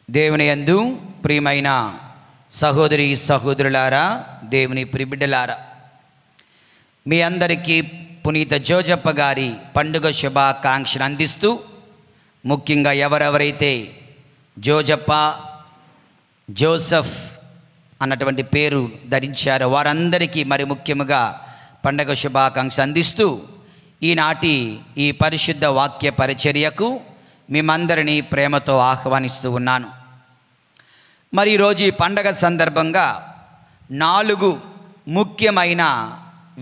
దేవుని యందు ప్రియమైన సహోదరి సహోదరులారా, దేవుని ప్రియబిడ్డలారా, మీ అందరికీ పునీత జోజప్ప గారి పండుగ శుభాకాంక్షలు అందిస్తూ, ముఖ్యంగా ఎవరెవరైతే జోజప్ప జోసెఫ్ అన్నటువంటి పేరు ధరించారో వారందరికీ మరి ముఖ్యముగా పండుగ శుభాకాంక్షలు అందిస్తూ, ఈనాటి ఈ పరిశుద్ధ వాక్య పరిచర్యకు మేమందరినీ ప్రేమతో ఆహ్వానిస్తూ ఉన్నాను. మరి ఈరోజు ఈ పండగ సందర్భంగా 4 ముఖ్యమైన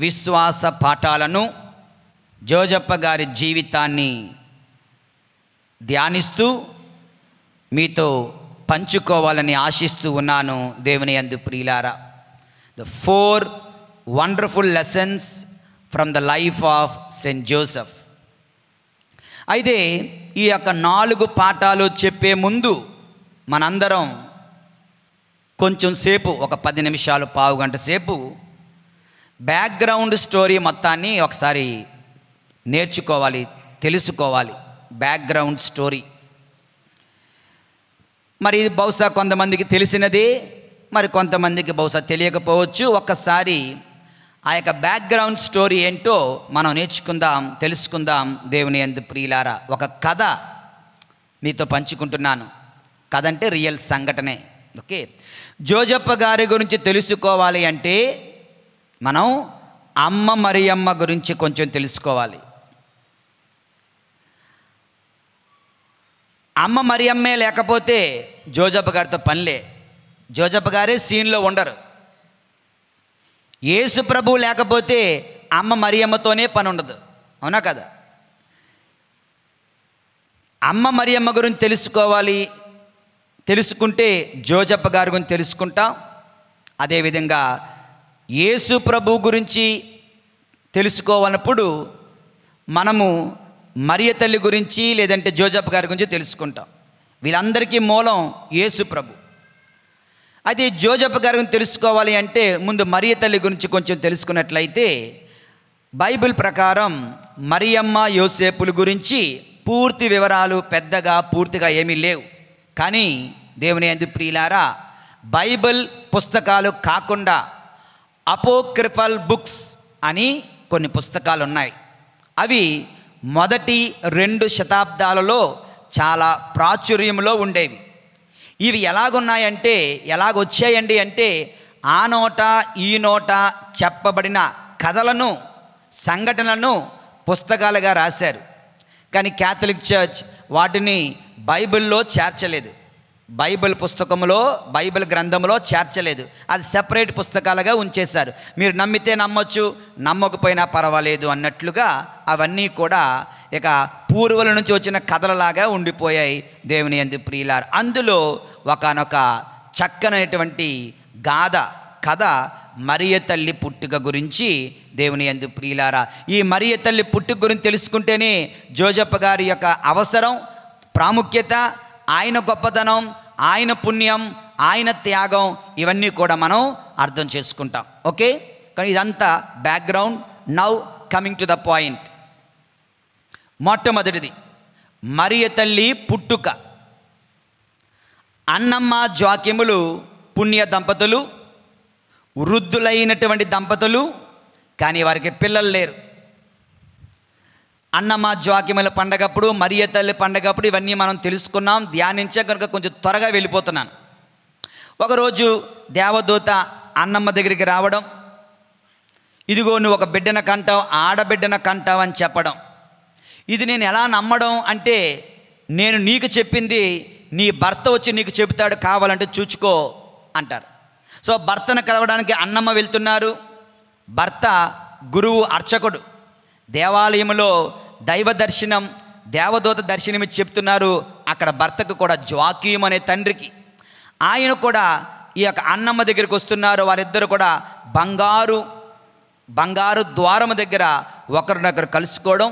విశ్వాస పాఠాలను జోజప్ప గారి జీవితాన్ని ధ్యానిస్తూ మీతో పంచుకోవాలని ఆశిస్తూ ఉన్నాను. దేవుని యందు ప్రియులారా, the 4 wonderful lessons from the life of Saint Joseph. అయితే ఈ యొక్క 4 పాఠాలు చెప్పే ముందు మనందరం కొంచెం సేపు, ఒక 10 నిమిషాలు, పావు గంట సేపు బ్యాక్గ్రౌండ్ స్టోరీ మొత్తాన్ని ఒకసారి నేర్చుకోవాలి, తెలుసుకోవాలి. బ్యాక్గ్రౌండ్ స్టోరీ మరి ఇది బహుశా కొంతమందికి తెలిసినదే, మరి కొంతమందికి బహుశా తెలియకపోవచ్చు. ఒక్కసారి ఆ యొక్క బ్యాక్గ్రౌండ్ స్టోరీ ఏంటో మనం నేర్చుకుందాం, తెలుసుకుందాం. దేవుని యందు ప్రియులారా, ఒక కథ మీతో పంచుకుంటున్నాను. కథ అంటే రియల్ సంఘటనే. ఓకే, జోజప్ప గారి గురించి తెలుసుకోవాలి అంటే మనం అమ్మ మరియమ్మ గురించి కొంచెం తెలుసుకోవాలి. అమ్మ మరియమ్మే లేకపోతే జోజప్ప గారితో పనిలే. జోజప్ప గారే సీన్లో ఉండరు. యేసు ప్రభు లేకపోతే అమ్మ మరియమ్మతోనే పని ఉండదు. అవునా కదా? అమ్మ మరియమ్మ గురించి తెలుసుకోవాలి. తెలుసుకుంటే జోజప్ప గారి గురించి తెలుసుకుంటాం. అదేవిధంగా యేసు ప్రభు గురించి తెలుసుకోవాలన్నప్పుడు మనము మరియ తల్లి గురించి లేదంటే జోజప్ప గారి గురించి తెలుసుకుంటాం. వీళ్ళందరికీ మూలం యేసు ప్రభు. అయితే జోజప్ప గారి గురించి తెలుసుకోవాలి అంటే ముందు మరియ తల్లి గురించి కొంచెం తెలుసుకున్నట్లయితే, బైబిల్ ప్రకారం మరియమ్మ యోసేపుల గురించి పూర్తి వివరాలు పెద్దగా పూర్తిగా ఏమీ లేవు. కానీ దేవుని యందు ప్రియులారా, బైబిల్ పుస్తకాలు కాకుండా అపోక్రిఫల్ బుక్స్ అని కొన్ని పుస్తకాలు ఉన్నాయి. అవి మొదటి 2 శతాబ్దాలలో చాలా ప్రాచుర్యంలో ఉండేవి. ఇవి ఎలాగున్నాయంటే, ఎలాగొచ్చాయండి అంటే, ఆ నోట ఈ నోట చెప్పబడిన కథలను, సంఘటనలను పుస్తకాలుగా రాశారు. కానీ క్యాథలిక్ చర్చ్ వాటిని బైబిల్లో చేర్చలేదు. బైబిల్ పుస్తకంలో, బైబిల్ గ్రంథంలో చేర్చలేదు. అది సెపరేట్ పుస్తకాలుగా ఉంచేశారు. మీరు నమ్మితే నమ్మొచ్చు, నమ్మకపోయినా పర్వాలేదు అన్నట్లుగా అవన్నీ కూడా ఇక పూర్వుల నుంచి వచ్చిన కథలలాగా ఉండిపోయాయి. దేవుని యందు ప్రియులారా, అందులో ఒకానొక చక్కనైనటువంటి కథ మరియ తల్లి పుట్టుక గురించి. దేవుని యందు ప్రియులారా, ఈ మరియ తల్లి పుట్టుక గురించి తెలుసుకుంటేనే జోజప్ప గారి యొక్క అవసరం, ప్రాముఖ్యత, ఆయన గొప్పతనం, ఆయన పుణ్యం, ఆయన త్యాగం, ఇవన్నీ కూడా మనం అర్థం చేసుకుంటాం. ఓకే, కానీ ఇదంతా background. Now coming to the point. మొట్టమొదటిది మరియ తల్లి పుట్టుక. అన్నమ్మ జోక్యములు పుణ్య దంపతులు, వృద్ధులైనటువంటి దంపతులు, కానీ వారికి పిల్లలు లేరు. అన్నమ్మ జోక్యముల పండగప్పుడు, మరియ తల్లి పండగప్పుడు ఇవన్నీ మనం తెలుసుకున్నాం, ధ్యానించే కనుక కొంచెం త్వరగా వెళ్ళిపోతున్నాను. ఒకరోజు దేవదూత అన్నమ్మ దగ్గరికి రావడం, ఇదిగో నువ్వు ఒక బిడ్డను కంటావు, ఆడబిడ్డను కంటావు అని చెప్పడం. ఇది నేను ఎలా నమ్మడం అంటే, నేను నీకు చెప్పింది నీ భర్త వచ్చి నీకు చెబుతాడు, కావాలంటే చూచుకో అంటారు. సో భర్తను కలవడానికి అన్నమ్మ వెళ్తున్నారు. భర్త గురువు, అర్చకుడు. దేవాలయంలో దైవ దర్శనం, దేవదూత దర్శనం ఇచ్చి చెప్తున్నారు. అక్కడ భర్తకు కూడా జోక్యం అనే తండ్రికి, ఆయన కూడా ఈ యొక్క అన్నమ్మ దగ్గరికి వస్తున్నారు. వారిద్దరు కూడా బంగారు ద్వారము దగ్గర ఒకరినొకరు కలుసుకోవడం.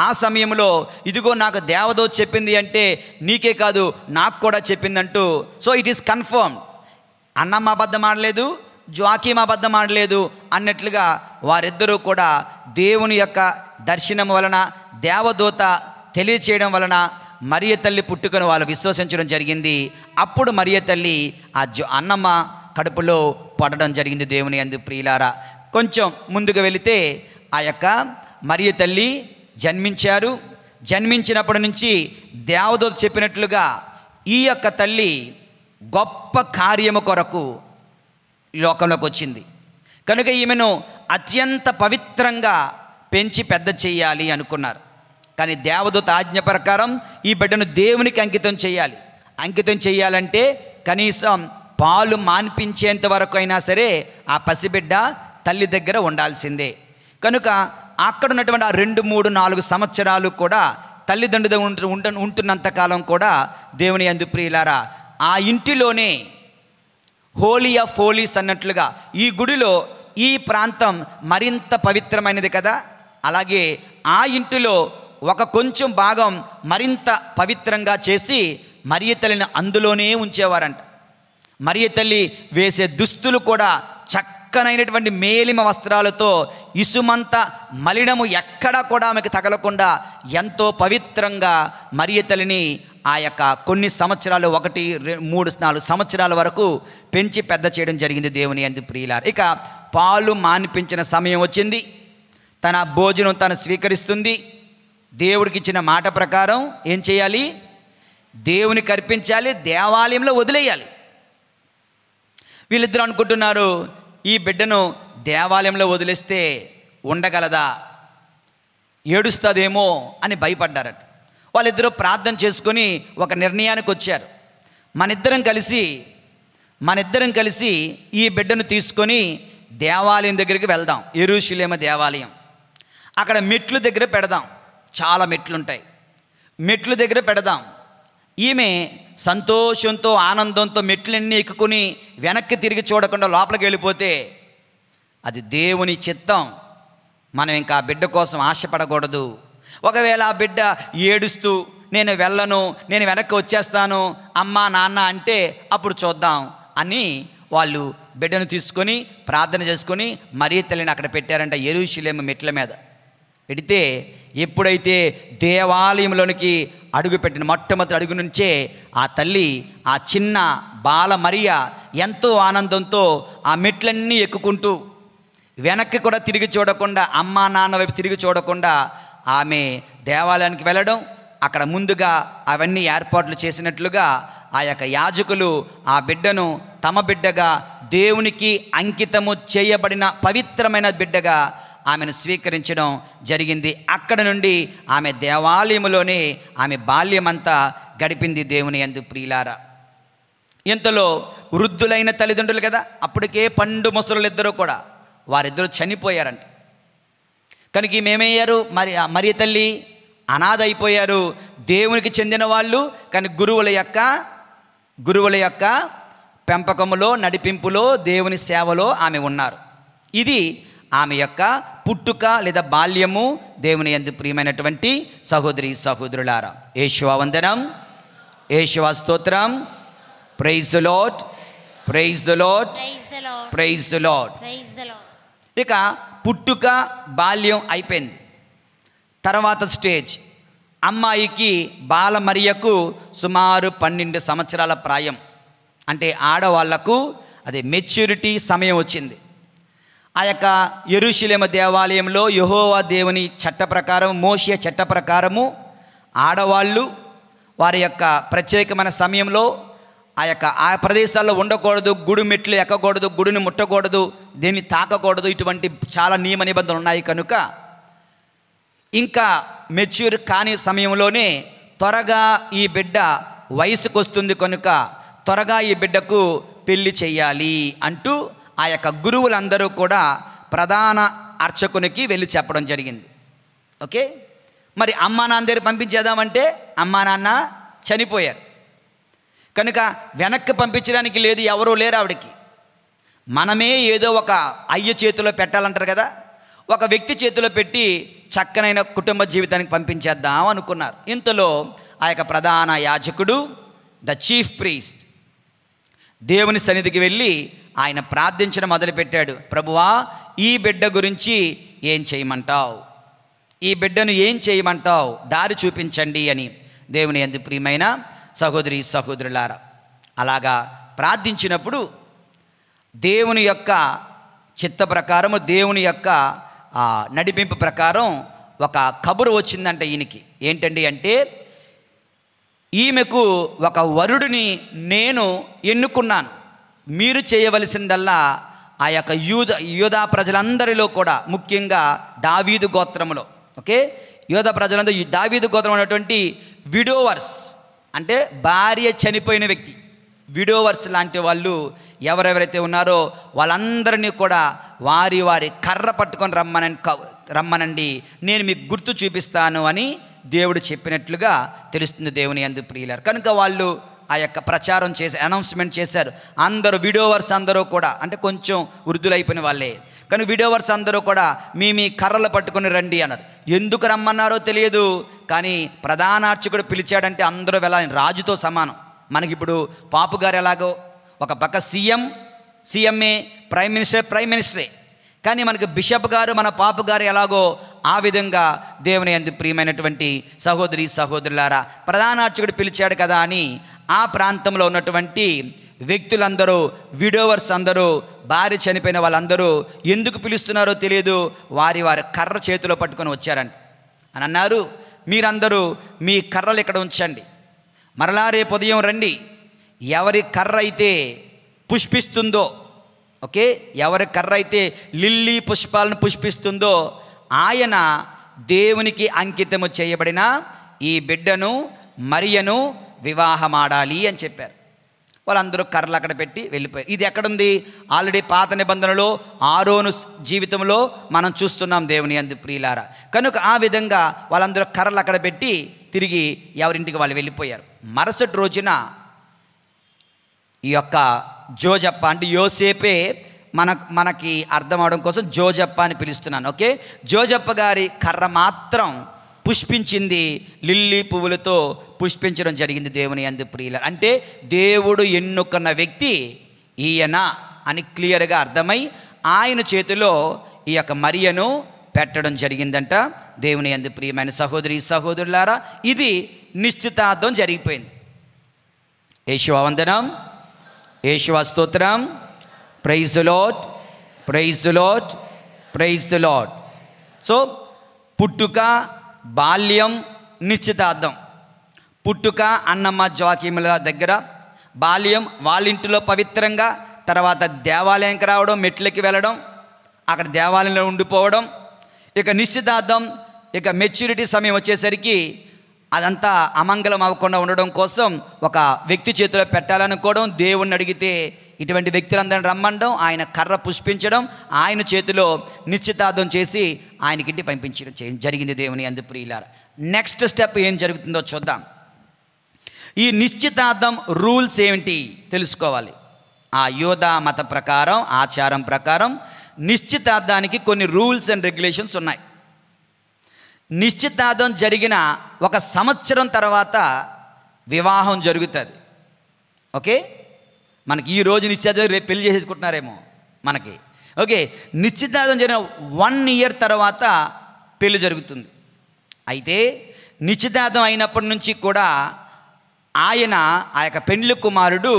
ఆ సమయంలో ఇదిగో నాకు దేవదూత చెప్పింది అంటే నీకే కాదు నాకు కూడా చెప్పిందంటూ, so it is confirm. Annamma అబద్ధం ఆడలేదు, జోక్యం అబద్ధం ఆడలేదు అన్నట్లుగా వారిద్దరూ కూడా దేవుని యొక్క దర్శనం వలన, దేవదూత తెలియచేయడం వలన మరియ తల్లి పుట్టుకను వాళ్ళు విశ్వసించడం జరిగింది. అప్పుడు మరియ తల్లి ఆ అన్నమ్మ కడుపులో పడడం జరిగింది. దేవుని యందు ప్రియులారా, కొంచెం ముందుకు వెళితే ఆ యొక్క మరియ తల్లి జన్మించారు. జన్మించినప్పటి నుంచి దేవదూత చెప్పినట్లుగా ఈ యొక్క తల్లి గొప్ప కార్యము కొరకు లోకంలోకి వచ్చింది కనుక ఈమెను అత్యంత పవిత్రంగా పెంచి పెద్ద చేయాలి అనుకున్నారు. కానీ దేవదూత ఆజ్ఞ ప్రకారం ఈ బిడ్డను దేవునికి అంకితం చేయాలి. అంకితం చేయాలంటే కనీసం పాలు మాన్పించేంత వరకు అయినా సరే ఆ పసిబిడ్డ తల్లి దగ్గర ఉండాల్సిందే. కనుక అక్కడ ఉన్నటువంటి ఆ 2, 3, 4 సంవత్సరాలు కూడా తల్లిదండ్రులు ఉంటున్నంతకాలం కూడా దేవుని యందు ప్రియులారా ఆ ఇంటిలోనే హోలీ ఆఫ్ హోలీస్ అన్నట్లుగా ఈ గుడిలో ఈ ప్రాంతం మరింత పవిత్రమైనది కదా, అలాగే ఆ ఇంటిలో ఒక కొంచెం భాగం మరింత పవిత్రంగా చేసి మరియ తల్లిని అందులోనే ఉంచేవారంట. మరియ తల్లి వేసే దుస్తులు కూడా చక్కనైనటువంటి మేలిమ వస్త్రాలతో ఇసుమంత మలినము ఎక్కడా కూడా ఆమెకు తగలకుండా ఎంతో పవిత్రంగా మరియ తల్లిని ఆ యొక్క కొన్ని సంవత్సరాలు 1, 3, 4 సంవత్సరాల వరకు పెంచి పెద్ద చేయడం జరిగింది. దేవుని యందు ప్రియులారా, ఇక పాలు మాన్పించిన సమయం వచ్చింది. తన భోజనం తను స్వీకరిస్తుంది. దేవుడికి ఇచ్చిన మాట ప్రకారం ఏం చేయాలి? దేవునికి అర్పించాలి, దేవాలయంలో వదిలేయాలి. వీళ్ళిద్దరూ అనుకుంటున్నారు ఈ బిడ్డను దేవాలయంలో వదిలేస్తే ఉండగలదా, ఏడుస్తుందేమో అని భయపడ్డారట. వాళ్ళిద్దరూ ప్రార్థన చేసుకొని ఒక నిర్ణయానికి వచ్చారు. మనిద్దరం కలిసి ఈ బిడ్డను తీసుకొని దేవాలయం దగ్గరికి వెళ్దాం, యెరూషలేము దేవాలయం. అక్కడ మెట్లు దగ్గర పెడదాం, చాలా మెట్లుంటాయి, మెట్లు దగ్గర పెడదాం. ఈమె సంతోషంతో ఆనందంతో మెట్లన్నీ ఎక్కుకొని వెనక్కి తిరిగి చూడకుండా లోపలికి వెళ్ళిపోతే అది దేవుని చిత్తం. మనం ఇంకా ఆ బిడ్డ కోసం ఆశపడకూడదు. ఒకవేళ ఆ బిడ్డ ఏడుస్తూ నేను వెళ్ళను, నేను వెనక్కి వచ్చేస్తాను అమ్మా నాన్న అంటే అప్పుడు చూద్దాం అని వాళ్ళు బిడ్డను తీసుకొని ప్రార్థన చేసుకొని మరియ తల్లిని అక్కడ పెట్టారంట, యెరూషలేము మెట్ల మీద పెడితే ఎప్పుడైతే దేవాలయంలోనికి అడుగుపెట్టిన మొట్టమొదటి అడుగు నుంచే ఆ తల్లి ఆ చిన్న బాల మరియ ఎంతో ఆనందంతో ఆ మెట్లన్నీ ఎక్కుకుంటూ వెనక్కి కూడా తిరిగి చూడకుండా అమ్మా నాన్న వైపు తిరిగి చూడకుండా ఆమె దేవాలయానికి వెళ్ళడం, అక్కడ ముందుగా అవన్నీ ఏర్పాట్లు చేసినట్లుగా ఆ యొక్క యాజకులు ఆ బిడ్డను తమ బిడ్డగా దేవునికి అంకితము చేయబడిన పవిత్రమైన బిడ్డగా ఆమెను స్వీకరించడం జరిగింది. అక్కడ నుండి ఆమె దేవాలయంలోనే ఆమె బాల్యమంతా గడిపింది. దేవుని యందు ప్రియులారా, ఇంతలో వృద్ధులైన తల్లిదండ్రులు కదా, అప్పటికే పండు ముసలులు ఇద్దరు కూడా వారిద్దరూ చనిపోయారంట. కనుక ఈమెమయ్యారు, మరియ తల్లి అనాథ అయిపోయారు. దేవునికి చెందిన వాళ్ళు కానీ గురువుల యొక్క పెంపకములో నడిపింపులో దేవుని సేవలో ఆమె ఉన్నారు. ఇది ఆమె యొక్క పుట్టుక లేదా బాల్యము. దేవుని యందు ప్రియమైనటువంటి సహోదరి సహోదరులారా, యేషువా వందనం, యేషువా స్తోత్రం. Praise the Lord, praise the Lord, praise the Lord. ఇక పుట్టుక బాల్యం అయిపోయింది. తర్వాత స్టేజ్ అమ్మాయికి బాల మరియకు సుమారు 12 సంవత్సరాల ప్రాయం, అంటే ఆడవాళ్లకు అది మెచ్యూరిటీ సమయం వచ్చింది. ఆ యొక్క యెరూషలేము దేవాలయంలో యెహోవా దేవుని చట్ట ప్రకారం, మోషే చట్ట ప్రకారము ఆడవాళ్ళు వారి యొక్క ప్రత్యేకమైన సమయంలో ఆ ప్రదేశాల్లో ఉండకూడదు, గుడి మెట్లు ఎక్కకూడదు, గుడిని ముట్టకూడదు, దీన్ని తాకకూడదు, ఇటువంటి చాలా నియమ నిబంధనలు ఉన్నాయి. కనుక ఇంకా మెచ్యూర్ కాని సమయంలోనే త్వరగా ఈ బిడ్డ వయసుకు వస్తుంది కనుక త్వరగా ఈ బిడ్డకు పెళ్లి చెయ్యాలి అంటూ ఆ యొక్క గురువులందరూ కూడా ప్రధాన అర్చకునికి వెళ్ళి చెప్పడం జరిగింది. ఓకే, మరి అమ్మా నాన్న దగ్గర పంపించేద్దామంటే అమ్మా నాన్న చనిపోయారు కనుక వెనక్కి పంపించడానికి లేదు, ఎవరూ లేరు ఆవిడకి. మనమే ఏదో ఒక అయ్య చేతిలో పెట్టాలంటారు కదా, ఒక వ్యక్తి చేతిలో పెట్టి చక్కనైన కుటుంబ జీవితానికి పంపించేద్దాం అనుకున్నారు. ఇంతలో ఆ యొక్క ప్రధాన యాజకుడు, ద చీఫ్ ప్రీస్ట్, దేవుని సన్నిధికి వెళ్ళి ఆయన ప్రార్థించడం మొదలుపెట్టాడు. ప్రభువా, ఈ బిడ్డ గురించి ఏం చేయమంటావు, ఈ బిడ్డను ఏం చేయమంటావు, దారి చూపించండి అని దేవుని యందు ప్రియమైన సహోదరి సహోదరులారా, అలాగా ప్రార్థించినప్పుడు దేవుని యొక్క చిత్త ప్రకారము, దేవుని యొక్క నడిపింపు ప్రకారం ఒక కబురు వచ్చిందంట ఈయనకి. ఏంటండి అంటే, ఈమెకు ఒక వరుడిని నేను ఎన్నుకున్నాను, మీరు చేయవలసిందల్లా ఆ యొక్క యూదా ప్రజలందరిలో కూడా, ముఖ్యంగా దావీదు గోత్రములో, ఓకే, యూదా ప్రజలందరూ దావీదు గోత్రం అనేటువంటి విడోవర్స్, అంటే భార్య చనిపోయిన వ్యక్తి, విడోవర్స్ లాంటి వాళ్ళు ఎవరెవరైతే ఉన్నారో వాళ్ళందరినీ కూడా వారి వారి కర్ర పట్టుకొని రమ్మనండి, నేను మీకు గుర్తు చూపిస్తాను అని దేవుడు చెప్పినట్లుగా తెలుస్తుంది దేవుని యందు ప్రియులారా. కనుక వాళ్ళు ఆ యొక్క ప్రచారం చేసి అనౌన్స్మెంట్ చేశారు. అందరూ విడోవర్స్ అందరూ కూడా, అంటే కొంచెం వృద్ధులైపోయిన వాళ్ళే, కానీ విడోవర్స్ అందరూ కూడా మీ కర్రలు పట్టుకొని రండి అన్నారు. ఎందుకు రమ్మన్నారో తెలియదు, కానీ ప్రధాన అర్చకుడు పిలిచాడంటే అందరూ వెళ్ళాలి, రాజుతో సమానం. మనకిప్పుడు పాపు గారు ఎలాగో ఒక పక్క సీఎంఏ, ప్రైమ్ మినిస్టరే, కానీ మనకి బిషప్ గారు, మన పాపు గారు ఎలాగో ఆ విధంగా దేవుని యందు ప్రియమైనటువంటి సహోదరి సహోదరులారా, ప్రధాన అర్చకుడు పిలిచాడు కదా అని ఆ ప్రాంతంలో ఉన్నటువంటి వ్యక్తులందరూ, విడోవర్స్ అందరూ, భార్య చనిపోయిన వాళ్ళందరూ ఎందుకు పిలుస్తున్నారో తెలియదు, వారి కర్ర చేతిలో పట్టుకొని వచ్చారండి అని అన్నారు. మీరందరూ మీ కర్రలు ఇక్కడ ఉంచండి, మరలా రేపు ఉదయం రండి, ఎవరి కర్ర అయితే పుష్పిస్తుందో, ఓకే, ఎవరి కర్ర అయితే లిల్లీ పుష్పాలను పుష్పిస్తుందో ఆయన దేవునికి అంకితము చేయబడిన ఈ బిడ్డను మరియను వివాహమాడాలి అని చెప్పారు. వాళ్ళందరూ కర్రలు అక్కడ పెట్టి వెళ్ళిపోయారు. ఇది ఎక్కడుంది? ఆల్రెడీ పాత నిబంధనలో ఆరోను జీవితంలో మనం చూస్తున్నాం దేవుని యందు ప్రియులారా. కనుక ఆ విధంగా వాళ్ళందరూ కర్రలు అక్కడ పెట్టి తిరిగి ఎవరింటికి వాళ్ళు వెళ్ళిపోయారు. మరుసటి రోజున ఈ యొక్క జోజప్ప, అంటే యోసేపే మనకి అర్థం అవడం కోసం జోజప్ప అని పిలుస్తున్నాను, ఓకే. జోజప్ప గారి కర్ర మాత్రం పుష్పించింది, లిల్లీ పువ్వులతో పుష్పించడం జరిగింది దేవుని యందు ప్రియులారా. అంటే దేవుడు ఎన్నుకున్న వ్యక్తి ఈయన అని క్లియర్గా అర్థమై ఆయన చేతిలో ఈ యొక్క మరియను పెట్టడం జరిగిందంట దేవుని యందు ప్రియమైన సహోదరి సహోదరులారా. ఇది నిశ్చితార్థం జరిగిపోయింది. యేషువా వందనం, యేషువా స్తోత్రం, praise the Lord, praise the Lord, praise the Lord. So పుట్టుక, బాల్యం, నిశ్చితార్థం. పుట్టుక అన్నమ్మ జోకీముల దగ్గర, బాల్యం వాళ్ళ ఇంటిలో పవిత్రంగా, తర్వాత దేవాలయంకి రావడం, మెట్లకి వెళ్ళడం, అక్కడ దేవాలయంలో ఉండిపోవడం. ఇక నిశ్చితార్థం, ఇక మెచ్యూరిటీ సమయం వచ్చేసరికి అదంతా అమంగళం అవ్వకుండా ఉండడం కోసం ఒక వ్యక్తి చేతిలో పెట్టాలనుకోవడం, దేవుణ్ణి అడిగితే ఇటువంటి వ్యక్తులందరిని రమ్మడం, ఆయన కర్ర పుష్పించడం, ఆయన చేతిలో నిశ్చితార్థం చేసి ఆయనకింటి పంపించడం జరిగింది దేవుని యందు ప్రియులారా. నెక్స్ట్ స్టెప్ ఏం జరుగుతుందో చూద్దాం. ఈ నిశ్చితార్థం రూల్స్ ఏమిటి తెలుసుకోవాలి. ఆ యూదా మత ప్రకారం, ఆచారం ప్రకారం నిశ్చితార్థానికి కొన్ని రూల్స్ అండ్ రెగ్యులేషన్స్ ఉన్నాయి. నిశ్చితార్థం జరిగిన 1 సంవత్సరం తర్వాత వివాహం జరుగుతుంది, ఓకే. మనకి ఈ రోజు నిశ్చితార్థం, రేపు పెళ్లి చేసేసుకుంటున్నారేమో మనకి, ఓకే. నిశ్చితార్థం జరిగిన 1 year తర్వాత పెళ్లి జరుగుతుంది. అయితే నిశ్చితార్థం అయినప్పటి నుంచి కూడా ఆయన, ఆ యొక్క పెండ్లి కుమారుడు,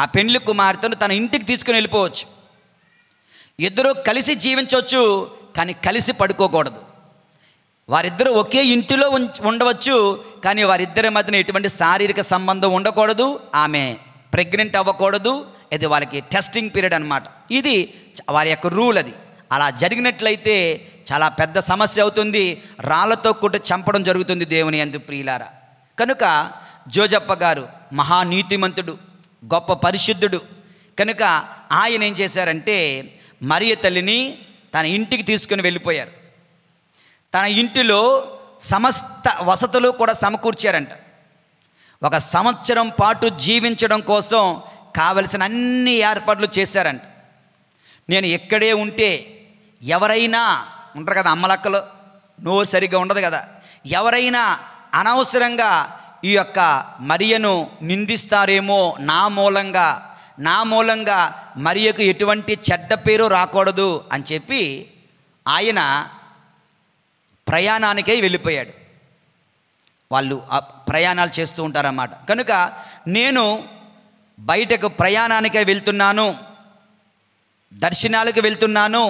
ఆ పెండ్లి కుమార్తెను తన ఇంటికి తీసుకుని వెళ్ళిపోవచ్చు. ఇద్దరూ కలిసి జీవించవచ్చు, కానీ కలిసి పడుకోకూడదు. వారిద్దరూ ఒకే ఇంటిలో ఉండవచ్చు, కానీ వారిద్దరి మధ్యన ఎటువంటి శారీరక సంబంధం ఉండకూడదు. ఆమె ప్రెగ్నెంట్ అవ్వకూడదు. ఇది వాళ్ళకి టెస్టింగ్ పీరియడ్ అన్నమాట. ఇది వారి యొక్క రూల్. అది అలా జరిగినట్లయితే చాలా పెద్ద సమస్య అవుతుంది, రాళ్లతో కొట్టి చంపడం జరుగుతుంది దేవుని యందు ప్రియులారా. కనుక జోజప్ప గారు మహానీతిమంతుడు, గొప్ప పరిశుద్ధుడు. కనుక ఆయన ఏం చేశారంటే మరియ తల్లిని తన ఇంటికి తీసుకుని వెళ్ళిపోయారు. తన ఇంటిలో సమస్త వసతులు కూడా సమకూర్చారంట. 1 సంవత్సరం పాటు జీవించడం కోసం కావలసిన అన్ని ఏర్పాట్లు చేశారంట. నేను ఎక్కడే ఉంటే ఎవరైనా ఉంటారు కదా, అమ్మలక్కలు నోరు సరిగ్గా ఉండదు కదా, ఎవరైనా అనవసరంగా ఈ యొక్క మరియను నిందిస్తారేమో, నా మూలంగా మరియకు ఎటువంటి చెడ్డ పేరు రాకూడదు అని చెప్పి ఆయన ప్రయాణానికై వెళ్ళిపోయాడు. వాళ్ళు ప్రయాణాలు చేస్తూ ఉంటారన్నమాట. కనుక నేను బయటకు ప్రయాణానికే వెళ్తున్నాను, దర్శనాలకు వెళ్తున్నాను,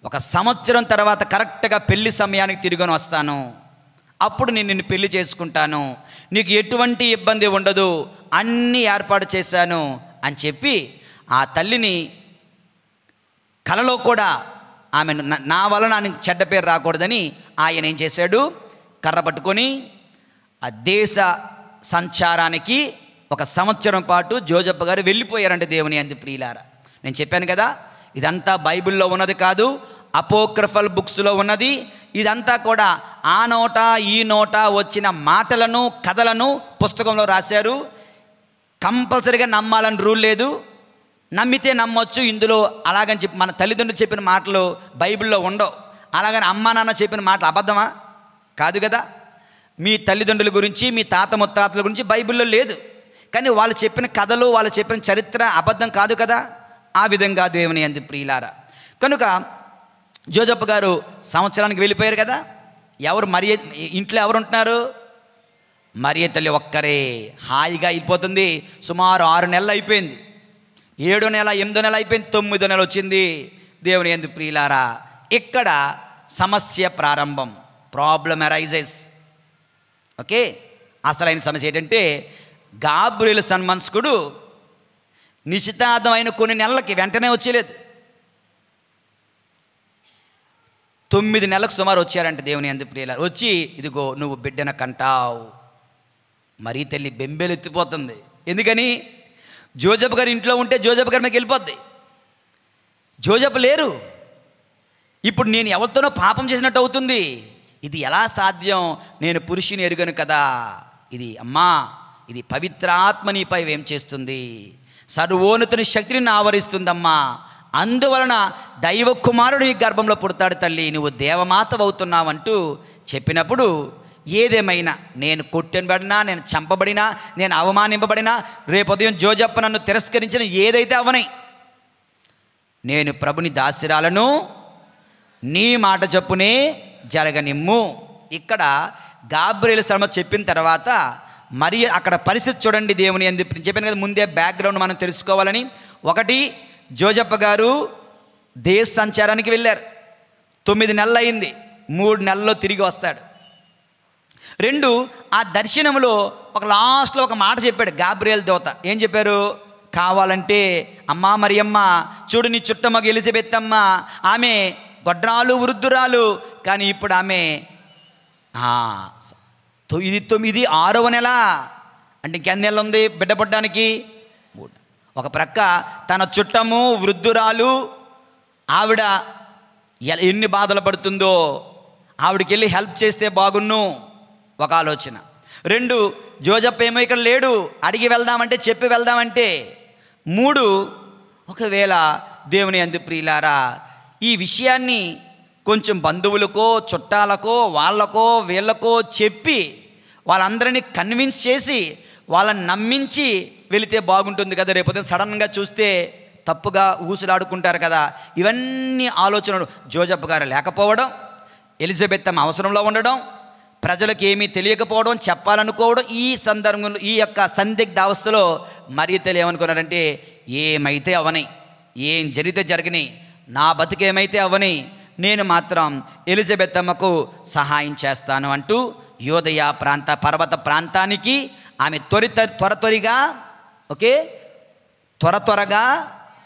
1 సంవత్సరం తర్వాత కరెక్ట్గా పెళ్లి సమయానికి తిరిగి వస్తాను, అప్పుడు నేను నిన్ను పెళ్లి చేసుకుంటాను, నీకు ఎటువంటి ఇబ్బంది ఉండదు, అన్నీ ఏర్పాటు చేశాను అని చెప్పి ఆ తల్లిని కలలో కూడా ఆమె నా వలన ఆయనకు చెడ్డ పేరు రాకూడదని ఆయన ఏం చేశాడు, కర్ర పట్టుకొని ఆ దేశ సంచారానికి 1 సంవత్సరం పాటు జోజప్ప గారు వెళ్ళిపోయారంటే దేవుని యందు ప్రియులారా. నేను చెప్పాను కదా, ఇదంతా బైబిల్లో ఉన్నది కాదు, అపోక్రిఫల్ బుక్స్లో ఉన్నది. ఇదంతా కూడా ఆ నోట ఈ నోట వచ్చిన మాటలను కథలను పుస్తకంలో రాశారు. కంపల్సరీగా నమ్మాలని రూల్ లేదు, నమ్మితే నమ్మొచ్చు. ఇందులో అలాగని చెప్పి మన తల్లిదండ్రులు చెప్పిన మాటలు బైబిల్లో ఉండవు. అలాగని అమ్మా నాన్న చెప్పిన మాటలు అబద్ధమా? కాదు కదా. మీ తల్లిదండ్రుల గురించి మీ తాత ముత్తాతల గురించి బైబిల్లో లేదు, కానీ వాళ్ళు చెప్పిన కథలు వాళ్ళు చెప్పిన చరిత్ర అబద్ధం కాదు కదా. ఆ విధంగా దేవుని యందు ప్రియులారా, కనుక జోజప్ప గారు సంవత్సరానికి వెళ్ళిపోయారు కదా. ఎవరు మరియ ఇంట్లో ఎవరు ఉంటున్నారు? మరియ తల్లి ఒక్కరే హాయిగా అయిపోతుంది. సుమారు 6 నెలలు అయిపోయింది, 7వ నెల 8వ నెల అయిపోయింది, 9వ నెల వచ్చింది. దేవుని యందు ప్రియులారా, ఇక్కడ సమస్య ప్రారంభం. Problem arises. ఓకే, అసలైన సమస్య ఏంటంటే గాబ్రియెల్ సన్మంస్కుడు నిశ్చితార్థమైన కొన్ని నెలలకి వెంటనే వచ్చేలేదు, 9 నెలలకు సుమారు వచ్చారంటే దేవుని యందు ప్రియులారా. వచ్చి ఇదిగో నువ్వు బిడ్డన కంటావు. మరీ తల్లి బెంబేలు ఎత్తిపోతుంది. ఎందుకని? జోజప్ప గారు ఇంట్లో ఉంటే జోజప్ప గారి మీదకి వెళ్ళిపోద్ది. జోజప్ప లేరు, ఇప్పుడు నేను ఎవరితోనో పాపం చేసినట్టు అవుతుంది. ఇది ఎలా సాధ్యం? నేను పురుషుని ఎరుగను కదా. ఇది అమ్మా, ఇది పవిత్రాత్మ నీపై ఏం చేస్తుంది, సర్వోన్నతుని శక్తిని ఆవరిస్తుందమ్మా. అందువలన దైవ కుమారుడు నీ గర్భంలో పుడతాడు తల్లి, నువ్వు దేవమాత అవుతున్నావంటూ చెప్పినప్పుడు, ఏదేమైనా నేను కొట్టబడినా, నేను చంపబడినా, నేను అవమానింపబడినా, రేపు ఉదయం జోజప్ప నన్ను తిరస్కరించిన ఏదైతే అవనై, నేను ప్రభుని దాసిరాలను, నీ మాట చొప్పునే జరగనిమ్ము. ఇక్కడ గాబ్రియెల్ శ్రమ చెప్పిన తర్వాత మరి అక్కడ పరిస్థితి చూడండి. దేవుని యందు చెప్పాను కదా ముందే, బ్యాక్గ్రౌండ్ మనం తెలుసుకోవాలని. 1, జోజప్ప గారు దేశ సంచారానికి వెళ్ళారు, 9 నెలలు అయింది, 3 నెలల్లో తిరిగి వస్తాడు. 2, ఆ దర్శనంలో లాస్ట్లో ఒక మాట చెప్పాడు గాబ్రియెల్ దూత. ఏం చెప్పారు? కావాలంటే అమ్మా మరియమ్మ చూడు, నీ చుట్టమ్మకు ఎలిజబెత్ అమ్మ, ఆమె గొడ్రాలు వృద్ధురాలు, కానీ ఇప్పుడు ఆమె ఇది 6వ నెల, అంటే ఇంకెన్ని నెలలు ఉంది బిడ్డ పుట్టడానికి? 3. ఒక ప్రక్క తన చుట్టము వృద్ధురాలు ఆవిడ ఎన్ని బాధలు పడుతుందో, ఆవిడకి వెళ్ళి హెల్ప్ చేస్తే బాగున్ను ఒక ఆలోచన. 2, జోజప్ప ఏమో ఇక్కడ లేడు, అడిగి వెళ్దామంటే చెప్పి వెళ్దామంటే. 3, ఒకవేళ దేవుని యందు ప్రియులారా ఈ విషయాన్ని కొంచెం బంధువులకో చుట్టాలకో వాళ్ళకో వీళ్ళకో చెప్పి వాళ్ళందరినీ కన్విన్స్ చేసి వాళ్ళని నమ్మించి వెళితే బాగుంటుంది కదా. రేపు సడన్గా చూస్తే తప్పుగా ఊసులాడుకుంటారు కదా. ఇవన్నీ ఆలోచనలు జోజప్ప గారు లేకపోవడం, ఎలిజబెత్ అమ్మ అవసరంలో ఉండడం, ప్రజలకు ఏమీ తెలియకపోవడం, చెప్పాలనుకోవడం, ఈ సందర్భంలో ఈ యొక్క సందిగ్ధ అవస్థలో మరి తల్లి ఏమనుకున్నారంటే, ఏమైతే అవని, ఏం జరిగితే జరగని, నా బతికేమైతే అవని, నేను మాత్రం ఎలిజబెత్ అమ్మకు సహాయం చేస్తాను అంటూ యోదయ పర్వత ప్రాంతానికి ఆమె త్వరగా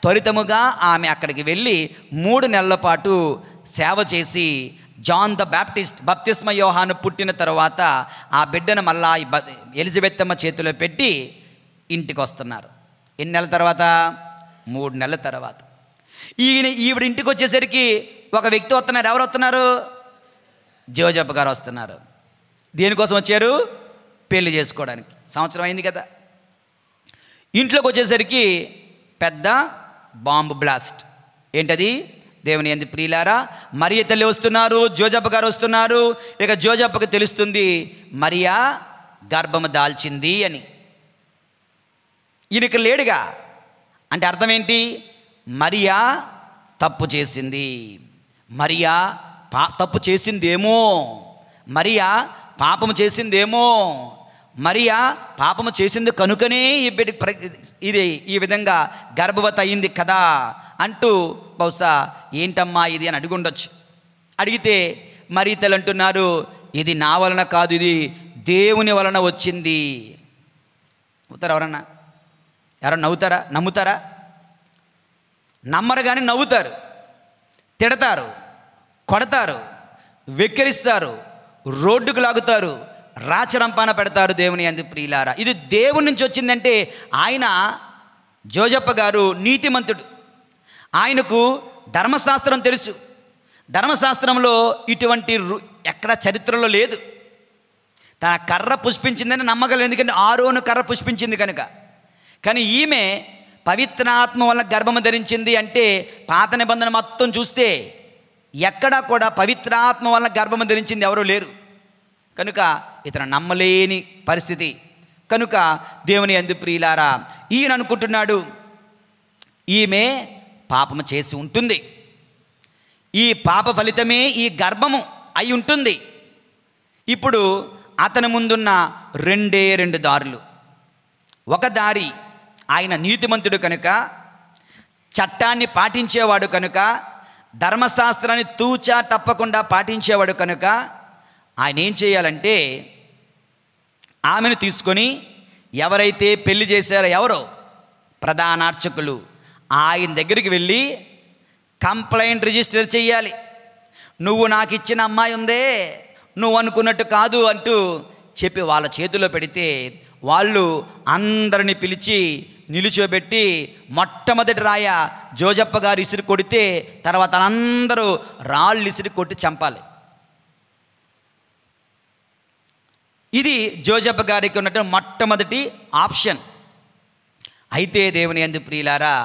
త్వరితముగా ఆమె అక్కడికి వెళ్ళి 3 నెలల పాటు సేవ చేసి, జాన్ ద బప్తిస్మ యోహాను పుట్టిన తర్వాత ఆ బిడ్డను మళ్ళా ఎలిజబెత్ అమ్మ చేతిలో పెట్టి ఇంటికి వస్తున్నారు. ఎన్ని నెలల తర్వాత? 3 నెలల తర్వాత. ఈవిడ ఇంటికి వచ్చేసరికి ఒక వ్యక్తి వస్తున్నారు. ఎవరు వస్తున్నారు? జోజప్ప గారు వస్తున్నారు. దేనికోసం వచ్చారు? పెళ్లి చేసుకోవడానికి. సంవత్సరం అయింది కదా. ఇంట్లోకి వచ్చేసరికి పెద్ద బాంబు బ్లాస్ట్. ఏంటది? దేవుని యందు ప్రియులారా, మరియ తల్లి వస్తున్నారు, జోజప్ప గారు వస్తున్నారు. ఇక జోజప్పకు తెలుస్తుంది మరియా గర్భము దాల్చింది అని. ఈయనకి లేడుగా, అంటే అర్థం ఏంటి? మరియా తప్పు చేసింది, మరియా తప్పు చేసిందేమో, మరియా పాపము చేసిందేమో, మరియా పాపము చేసింది కనుకనే ఈ బిడ్డ ఇది ఈ విధంగా గర్భవతి అయింది కదా అంటూ బహుశా ఏంటమ్మా ఇది అని అడిగి ఉండొచ్చు. అడిగితే మరియతలు అంటున్నారు, ఇది నా వలన కాదు, ఇది దేవుని వలన వచ్చింది. నవ్వుతారా? ఎవరన్నా నవ్వుతారా? నమ్ముతారా? నమ్మరు కానీ నవ్వుతారు, తిడతారు, కొడతారు, వెక్కిరిస్తారు, రోడ్డుకు లాగుతారు, రాచరంపాన పెడతారు. దేవుని యందు ప్రియులారా, ఇది దేవుని నుంచి వచ్చిందంటే ఆయన జోజప్ప గారు నీతిమంతుడు. ఆయనకు ధర్మశాస్త్రం తెలుసు. ధర్మశాస్త్రంలో ఇటువంటి ఎక్కడ చరిత్రలో లేదు. తన కర్ర పుష్పించిందని నమ్మగలరు, ఎందుకంటే ఆరోను కర్ర పుష్పించింది కనుక. కానీ ఈమె పవిత్రాత్మ వల్ల గర్భము ధరించింది అంటే పాత నిబంధన మొత్తం చూస్తే ఎక్కడా కూడా పవిత్రాత్మ వల్ల గర్భము ధరించింది ఎవరూ లేరు. కనుక ఇతను నమ్మలేని పరిస్థితి. కనుక దేవుని యందు ప్రియులారా, ఈయన అనుకుంటున్నాడు ఈమె పాపము చేసి ఉంటుంది, ఈ పాప ఫలితమే ఈ గర్భము అయి ఉంటుంది. ఇప్పుడు అతని ముందున్న రెండు దారులు. ఒక దారి, ఆయన నీతిమంతుడు కనుక, చట్టాన్ని పాటించేవాడు కనుక, ధర్మశాస్త్రాన్ని తూచా తప్పకుండా పాటించేవాడు కనుక ఆయన ఏం చేయాలంటే ఆమెను తీసుకొని ఎవరైతే పెళ్లి చేశారో ఎవరో ప్రధానార్చకులు ఆయన దగ్గరికి వెళ్ళి కంప్లైంట్ రిజిస్టర్ చేయాలి. నువ్వు నాకు ఇచ్చిన అమ్మాయి ఉందే, నువ్వు అనుకున్నట్టు కాదు అంటూ చెప్పి వాళ్ళ చేతిలో పెడితే వాళ్ళు అందరిని పిలిచి నిలుచోబెట్టి మొట్టమొదటి రాయ జోజప్ప గారు ఇసిరి కొడితే తర్వాత అందరూ రాళ్ళు ఇసిరి కొట్టి చంపాలి. ఇది జోజప్ప గారికి ఉన్నటువంటి మొట్టమొదటి ఆప్షన్. అయితే దేవుని యందు ప్రియులారా,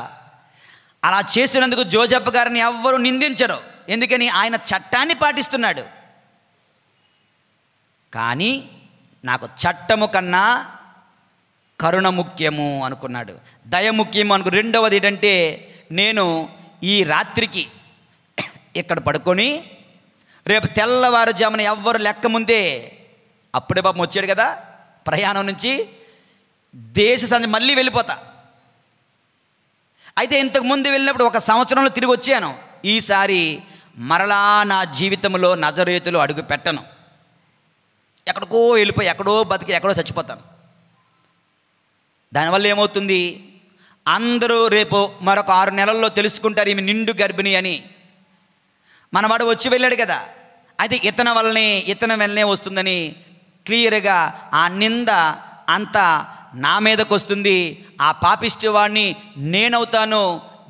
అలా చేసినందుకు జోజప్ప గారిని ఎవ్వరూ నిందించరు, ఎందుకని ఆయన చట్టాన్ని పాటిస్తున్నాడు. కానీ నాకు చట్టము కన్నా కరుణ ముఖ్యము అనుకున్నాడు, దయ ముఖ్యము అనుకు. రెండవది ఏంటంటే నేను ఈ రాత్రికి ఇక్కడ పడుకొని రేపు తెల్లవారుజామున ఎవ్వరు లెక్క ముందే, అప్పుడే పాపం వచ్చాడు కదా ప్రయాణం నుంచి, దేశ సంచ మళ్ళీ వెళ్ళిపోతా. అయితే ఇంతకుముందు వెళ్ళినప్పుడు 1 సంవత్సరంలో తిరిగి వచ్చాను. ఈసారి మరలా నా జీవితంలో నజరేతులు అడుగు పెట్టను. ఎక్కడికో వెళ్ళిపోయి ఎక్కడో బతికి ఎక్కడో చచ్చిపోతాను. దానివల్ల ఏమవుతుంది, అందరూ రేపు మరొక 6 నెలల్లో తెలుసుకుంటారు ఈమె నిండు గర్భిణి అని. మనవాడు వచ్చి వెళ్ళాడు కదా, అయితే ఇతని వల్లనే వస్తుందని క్లియర్గా ఆ నింద అంతా నా మీదకు వస్తుంది. ఆ పాపిష్టి వాడిని నేనవుతాను,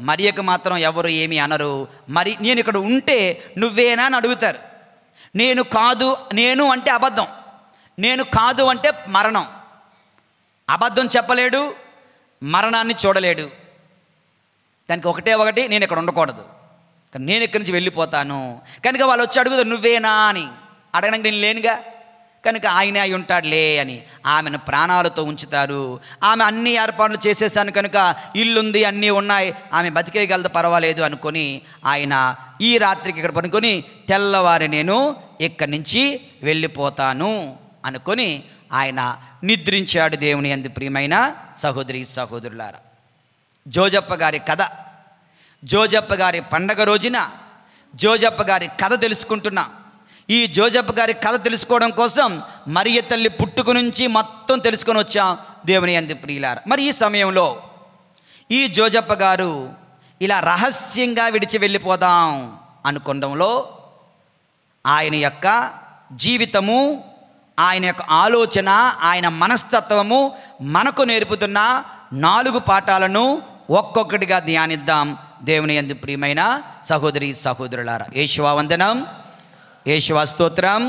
మరియకు మాత్రం ఎవరు ఏమీ అనరు. మరి నేను ఇక్కడ ఉంటే నువ్వేనా అని అడుగుతారు. నేను కాదు, నేను అంటే అబద్ధం, నేను కాదు అంటే మరణం. అబద్ధం చెప్పలేడు, మరణాన్ని చూడలేడు. దానికి ఒకటి నేను ఇక్కడ ఉండకూడదు, కానీ నేను ఇక్కడి నుంచి వెళ్ళిపోతాను. కనుక వాళ్ళు వచ్చి అడుగుతారు నువ్వేనా అని. అడగడానికి నేను లేనుగా, కనుక ఆయనే అయి ఉంటాడులే అని ఆమెను ప్రాణాలతో ఉంచుతారు. ఆమె అన్ని ఏర్పాట్లు చేసేసాను కనుక ఇల్లుంది, అన్నీ ఉన్నాయి, ఆమె బతికేయగలదు, పర్వాలేదు అనుకొని ఆయన ఈ రాత్రికి ఇక్కడ పనుకొని తెల్లవారి నేను ఇక్కడి నుంచి వెళ్ళిపోతాను అనుకొని ఆయన నిద్రించాడు. దేవుని యందు ప్రియమైన సహోదరి సహోదరులారా, జోజప్ప గారి కథ, జోజప్ప గారి పండగ రోజున జోజప్ప గారి కథ తెలుసుకుంటున్నాం. ఈ జోజప్ప గారి కథ తెలుసుకోవడం కోసం మరియ తల్లి పుట్టుక నుంచి మొత్తం తెలుసుకొని వచ్చాం. దేవుని యందు ప్రియులారా, మరి ఈ సమయంలో ఈ జోజప్ప గారు ఇలా రహస్యంగా విడిచి వెళ్ళిపోదాం అనుకోవడంలో ఆయన యొక్క జీవితము, ఆయన యొక్క ఆలోచన, ఆయన మనస్తత్వము మనకు నేర్పుతున్న 4 పాఠాలను ఒక్కొక్కటిగా ధ్యానిద్దాం. దేవుని యందు ప్రియమైన సహోదరి సహోదరులారా, యేషువా వందనం, యేషువా స్తోత్రం.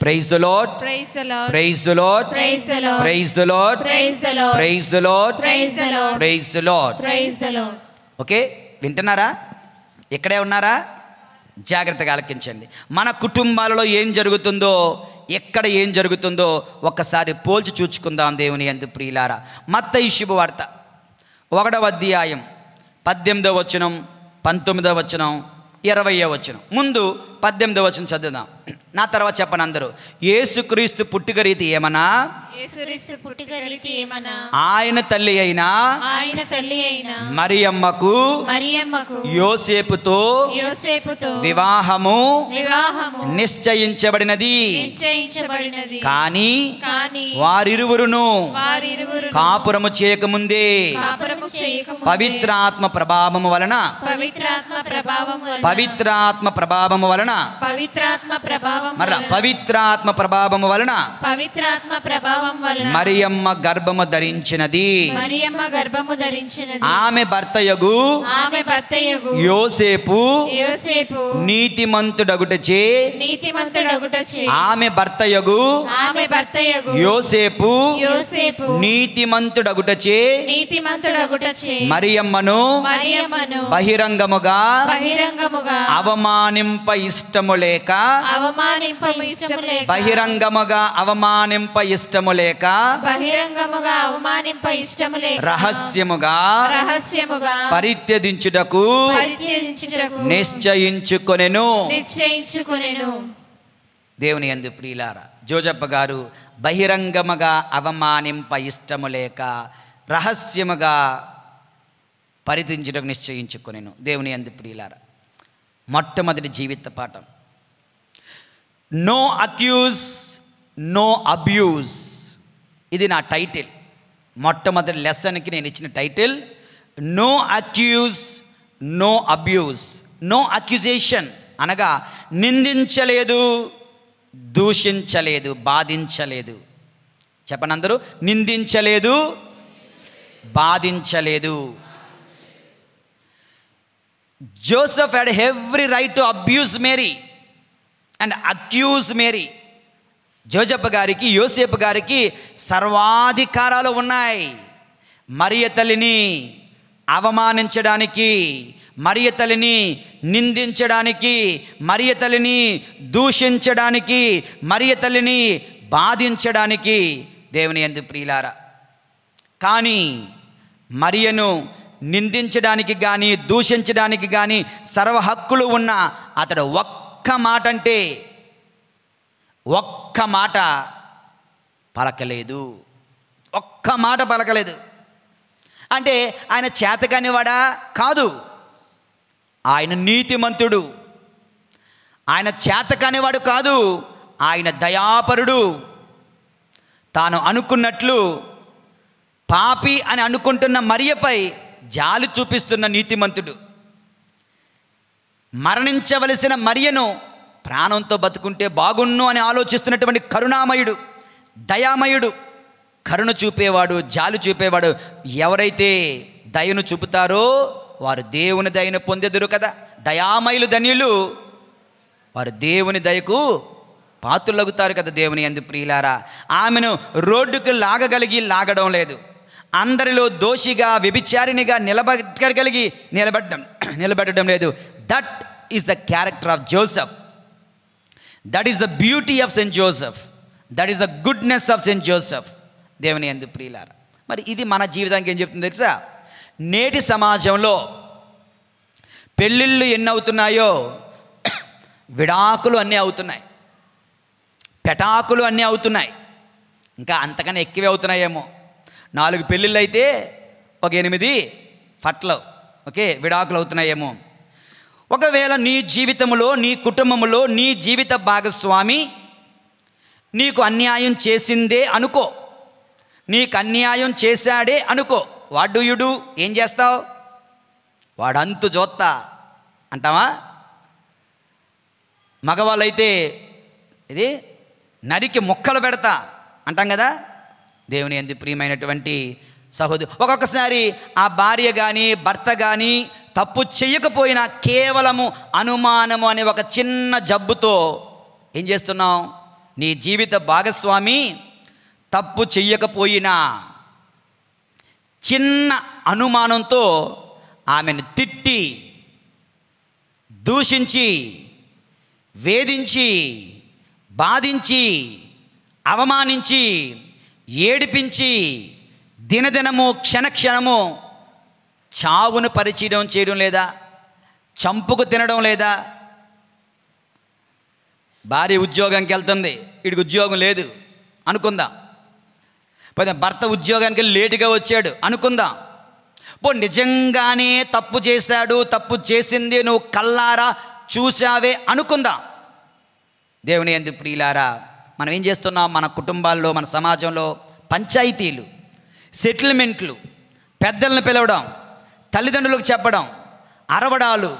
Praise the Lord, praise the Lord, praise the Lord, praise the Lord, praise the Lord, praise the Lord, praise the Lord, praise the Lord, praise the Lord, praise the Lord. Okay, వింటున్నారా? ఇక్కడే ఉన్నారా? జాగ్రత్తగా ఆలకించండి. మన కుటుంబాలలో ఏం జరుగుతుందో, ఎక్కడ ఏం జరుగుతుందో ఒక్కసారి పోల్చి చూచుకుందాం. దేవుని యందు ప్రియులారా, మత్తయి శుభవార్త 1వ అధ్యాయం 18వ వచనం, 19వ వచనం, 20వ వచనం. ముందు 18వ వచనం చదువుదాం. నా తర్వాత చెప్పను అందరూ. యేసుక్రీస్తు పుట్టుక రీతి ఏమన్నా, ఆయన తల్లి అయినా మరియమ్మకు యోసేపుతో వివాహము నిశ్చయించబడినది. కానీ వారిరువురును కాపురము చేయకముందే పవిత్రాత్మ ప్రభావము వలన మరియమ్మ గర్భము ధరించినది. ఆమె భర్తయగు యోసేపు నీతిమంతుడగుటచే ఆమె భర్తయగు యోసేపు నీతిమంతుడగుటచే మరియమ్మను బహిరంగముగా అవమానింప ఇష్టము లేక రహస్యముగా పరిత్యజించుటకు నిశ్చయించుకొనెను. దేవుని యందు ప్రియులారా, జోజప్ప గారు బహిరంగముగా అవమానింప ఇష్టము లేక రహస్యముగా పరిత్యజించుటకు నిశ్చయించుకొనెను. దేవుని యందు ప్రియులారా, మొట్టమొదటి జీవిత పాఠం, నో అక్యూజ్ నో అబ్యూజ్. ఇది నా టైటిల్. మొట్టమొదటి లెసన్కి నేను ఇచ్చిన title no accuse no abuse. No accusation అనగా నిందించలేదు, దూషించలేదు, బాధించలేదు. చెప్పండి అందరూ, నిందించలేదు, బాధించలేదు. Joseph had every right to abuse Mary and accuse Mary. Jojappa గారికి, యోసేపు గారికి సర్వాధికారాలు ఉన్నాయి. మరియ తల్లిని అవమానించడానికి, మరియ తల్లిని నిందించడానికి, మరియ తల్లిని దూషించడానికి, మరియ తల్లిని బాధించడానికి. దేవుని యందు ప్రియులారా, కానీ మరియను నిందించడానికి కానీ దూషించడానికి కానీ సర్వ హక్కులు ఉన్న అతడు ఒక్క మాట అంటే ఒక్క మాట పలకలేదు. ఒక్క మాట పలకలేదు. అంటే ఆయన చేతకానివాడా? కాదు. ఆయన నీతిమంతుడు. ఆయన చేతకానివాడు కాదు, ఆయన దయాపరుడు. తాను అనుకున్నట్లు పాపి అని అనుకుంటున్న మరియపై జాలి చూపిస్తున్న నీతిమంతుడు. మరణించవలసిన మరియను ప్రాణంతో బతుకుంటే బాగున్ను అని ఆలోచిస్తున్నటువంటి కరుణామయుడు, దయామయుడు, కరుణ చూపేవాడు, జాలి చూపేవాడు. ఎవరైతే దయను చూపుతారో వారు దేవుని దయను పొందెదరు కదా. దయామయులు ధన్యులు, వారు దేవుని దయకు పాత్రులగుతారు కదా. దేవుని యందు ప్రియులారా, ఆమెను రోడ్డుకు లాగడం లేదు. అందరిలో దోషిగా, వ్యభిచారినిగా నిలబెట్టడం లేదు. That is the character of Joseph. That is the beauty of Saint Joseph. That is the goodness of Saint Joseph. దేవుని యందు ప్రియులారా, మరి ఇది మన జీవితానికి ఏం చెప్తుంది తెలుసా? నేటి సమాజంలో పెళ్ళిళ్ళు ఎన్ని అవుతున్నాయో విడాకులు అన్నీ అవుతున్నాయి, పెటాకులు అన్నీ అవుతున్నాయి, ఇంకా అంతకన్నా ఎక్కువే అవుతున్నాయేమో. 4 పెళ్ళిళ్ళు అయితే ఒక 8 ఫట్లు విడాకులు అవుతున్నాయేమో. ఒకవేళ నీ జీవితంలో, నీ కుటుంబంలో నీ జీవిత భాగస్వామి నీకు అన్యాయం చేసిందే అనుకో, నీకు అన్యాయం చేశాడే అనుకో. What do you do? ఏం చేస్తావు? వాడంతు చూస్తా అంటావా? మగవాళ్ళైతే ఇది నరికి ముక్కలు పెడతా అంటాం కదా. దేవుని యందు ప్రియమైనటువంటి సహోదరు, ఒక్కొక్కసారి ఆ భార్య కానీ భర్త కానీ తప్పు చేయకపోయినా కేవలము అనుమానము అనే ఒక చిన్న జబ్బుతో ఏం చేస్తున్నావు? నీ జీవిత భాగస్వామి తప్పు చెయ్యకపోయినా చిన్న అనుమానంతో ఆమెను తిట్టి, దూషించి, వేధించి, బాధించి, అవమానించి, ఏడిపించి, దినదినము క్షణక్షణము చావును పరిచయం చేయడం లేదా? చంపుకు తినడం లేదా? భార్య ఉద్యోగానికి వెళ్తుంది, వీడికి ఉద్యోగం లేదు అనుకుందాం. పోతే భర్త ఉద్యోగానికి లేటుగా వచ్చాడు అనుకుందాం. నిజంగానే తప్పు చేశాడు, తప్పు చేసింది నువ్వు కల్లారా చూసావే అనుకుందాం. దేవుని యందు ప్రియులారా, మనం ఏం చేస్తున్నాం? మన కుటుంబాల్లో, మన సమాజంలో పంచాయతీలు, సెటిల్మెంట్లు, పెద్దలను పిలవడం, తల్లిదండ్రులకు చెప్పడం, అరవడాలు,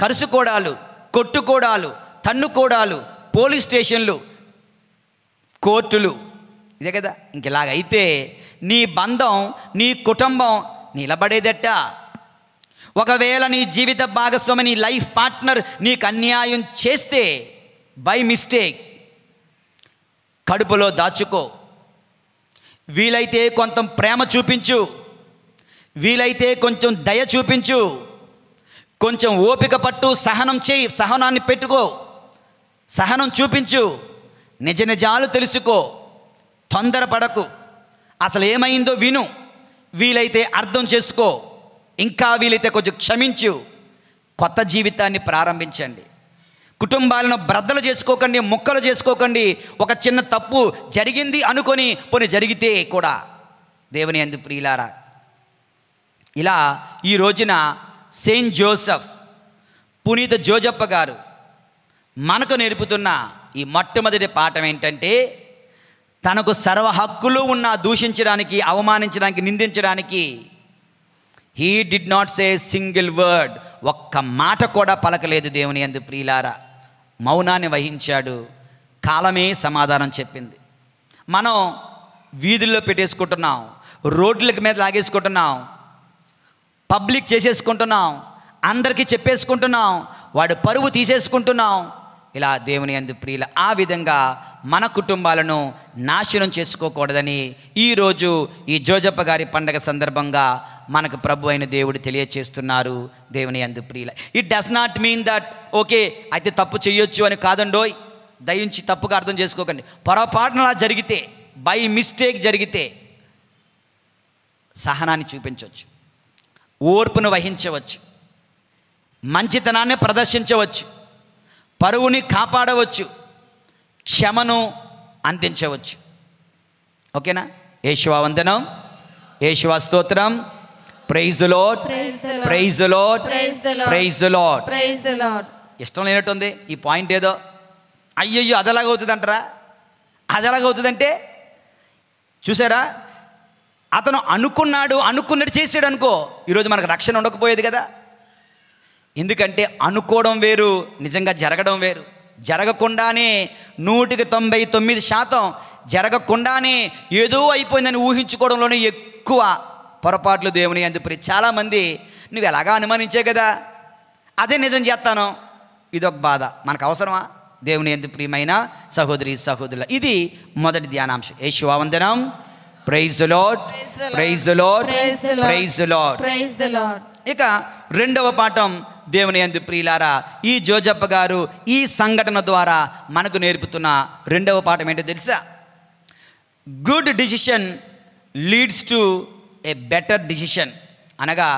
కరుసుకోవడాలు, కొట్టుకోవడాలు, తన్నుకోవడాలు, పోలీస్ స్టేషన్లు, కోర్టులు, ఇదే కదా. ఇంకెలాగైతే నీ బంధం, నీ కుటుంబం నిలబడేదట. ఒకవేళ నీ జీవిత భాగస్వామి, నీ లైఫ్ పార్ట్నర్ నీకు అన్యాయం చేస్తే బై మిస్టేక్ కడుపులో దాచుకో. వీలైతే కొంత ప్రేమ చూపించు, వీలైతే కొంచెం దయ చూపించు, కొంచెం ఓపిక పట్టు, సహనం చేయి, సహనాన్ని పెట్టుకో, సహనం చూపించు, నిజ నిజాలు తెలుసుకో, తొందరపడకు, అసలు ఏమైందో విను, వీలైతే అర్థం చేసుకో, ఇంకా వీలైతే కొంచెం క్షమించు. కొత్త జీవితాన్ని ప్రారంభించండి. కుటుంబాలను బ్రద్దలు చేసుకోకండి, ముక్కలు చేసుకోకండి. ఒక చిన్న తప్పు జరిగింది అనుకొని పోనీ జరిగితే కూడా దేవుని యందు ప్రియులారా, ఇలా ఈ రోజున సెయింట్ జోసెఫ్, పునీత జోజప్ప గారు మనకు నేర్పుతున్న ఈ మొట్టమొదటి పాఠం ఏంటంటే, తనకు సర్వ హక్కులు ఉన్న దూషించడానికి, అవమానించడానికి, నిందించడానికి he did not say single word, ఒక్క మాట కూడా పలకలేదు. దేవుని యందు ప్రియులారా, మౌనాన్ని వహించాడు. కాలమే సమాధానం చెప్పింది. మనం వీధుల్లో పెట్టేసుకుంటున్నాం, రోడ్ల మీద లాగేసుకుంటున్నాం, పబ్లిక్ చేసేసుకుంటున్నాం, అందరికీ చెప్పేసుకుంటున్నాం, వాడు పరువు తీసేసుకుంటున్నాం. ఇలా దేవుని యందు ప్రియుల, ఆ విధంగా మన కుటుంబాలను నాశనం చేసుకోకూడదని ఈరోజు ఈ జోజప్ప గారి పండగ సందర్భంగా మనకు ప్రభు అయిన దేవుడు తెలియచేస్తున్నారు. దేవుని యందు ప్రియుల, it does not mean that okay అయితే తప్పు చేయొచ్చు అని కాదండోయ్. దయించి తప్పుగా అర్థం చేసుకోకండి. పొరపాటున అలా జరిగితే, బై మిస్టేక్ జరిగితే సహనాన్ని చూపించవచ్చు, ఓర్పును వహించవచ్చు, మంచితనాన్ని ప్రదర్శించవచ్చు, పరువుని కాపాడవచ్చు, క్షమను అందించవచ్చు. ఓకేనా? యేషువా వందనం, యేషువా స్తోత్రం. Praise the Lord, praise the Lord, praise the Lord, praise the Lord. ఇష్టం లేనట్టుంది ఈ పాయింట్. ఏదో అయ్యయ్యో అదలాగవుతుంది అంటారా? అదలాగవుతుందంటే చూసారా, అతను అనుకున్నట్టు చేసాడు అనుకో, ఈరోజు మనకు రక్షణ ఉండకపోయేది కదా. ఎందుకంటే అనుకోవడం వేరు, నిజంగా జరగడం వేరు. జరగకుండానే 99% జరగకుండానే ఏదో అయిపోయిందని ఊహించుకోవడంలోనే ఎక్కువ పొరపాట్లు. దేవుని యందు ప్రియ, చాలామంది నువ్వు ఎలాగా అనుమానించే కదా, అదే నిజం చేస్తాను, ఇదొక బాధ. మనకు అవసరమా? దేవుని యందు ప్రియమైన సహోదరి సహోదరుల, ఇది మొదటి ధ్యానాంశం. యేషువా వందనం. Praise the Lord, praise the Lord, praise the Lord, praise the Lord. ఇక రెండవ పాఠం దేవుని యందు ప్రియులారా, ఈ జోజప్ప గారు ఈ సంఘటన ద్వారా మనకు నేర్పుతున్న రెండవ పాఠం ఏంటో తెలుసా? Good decision leads to A better decision. అనగా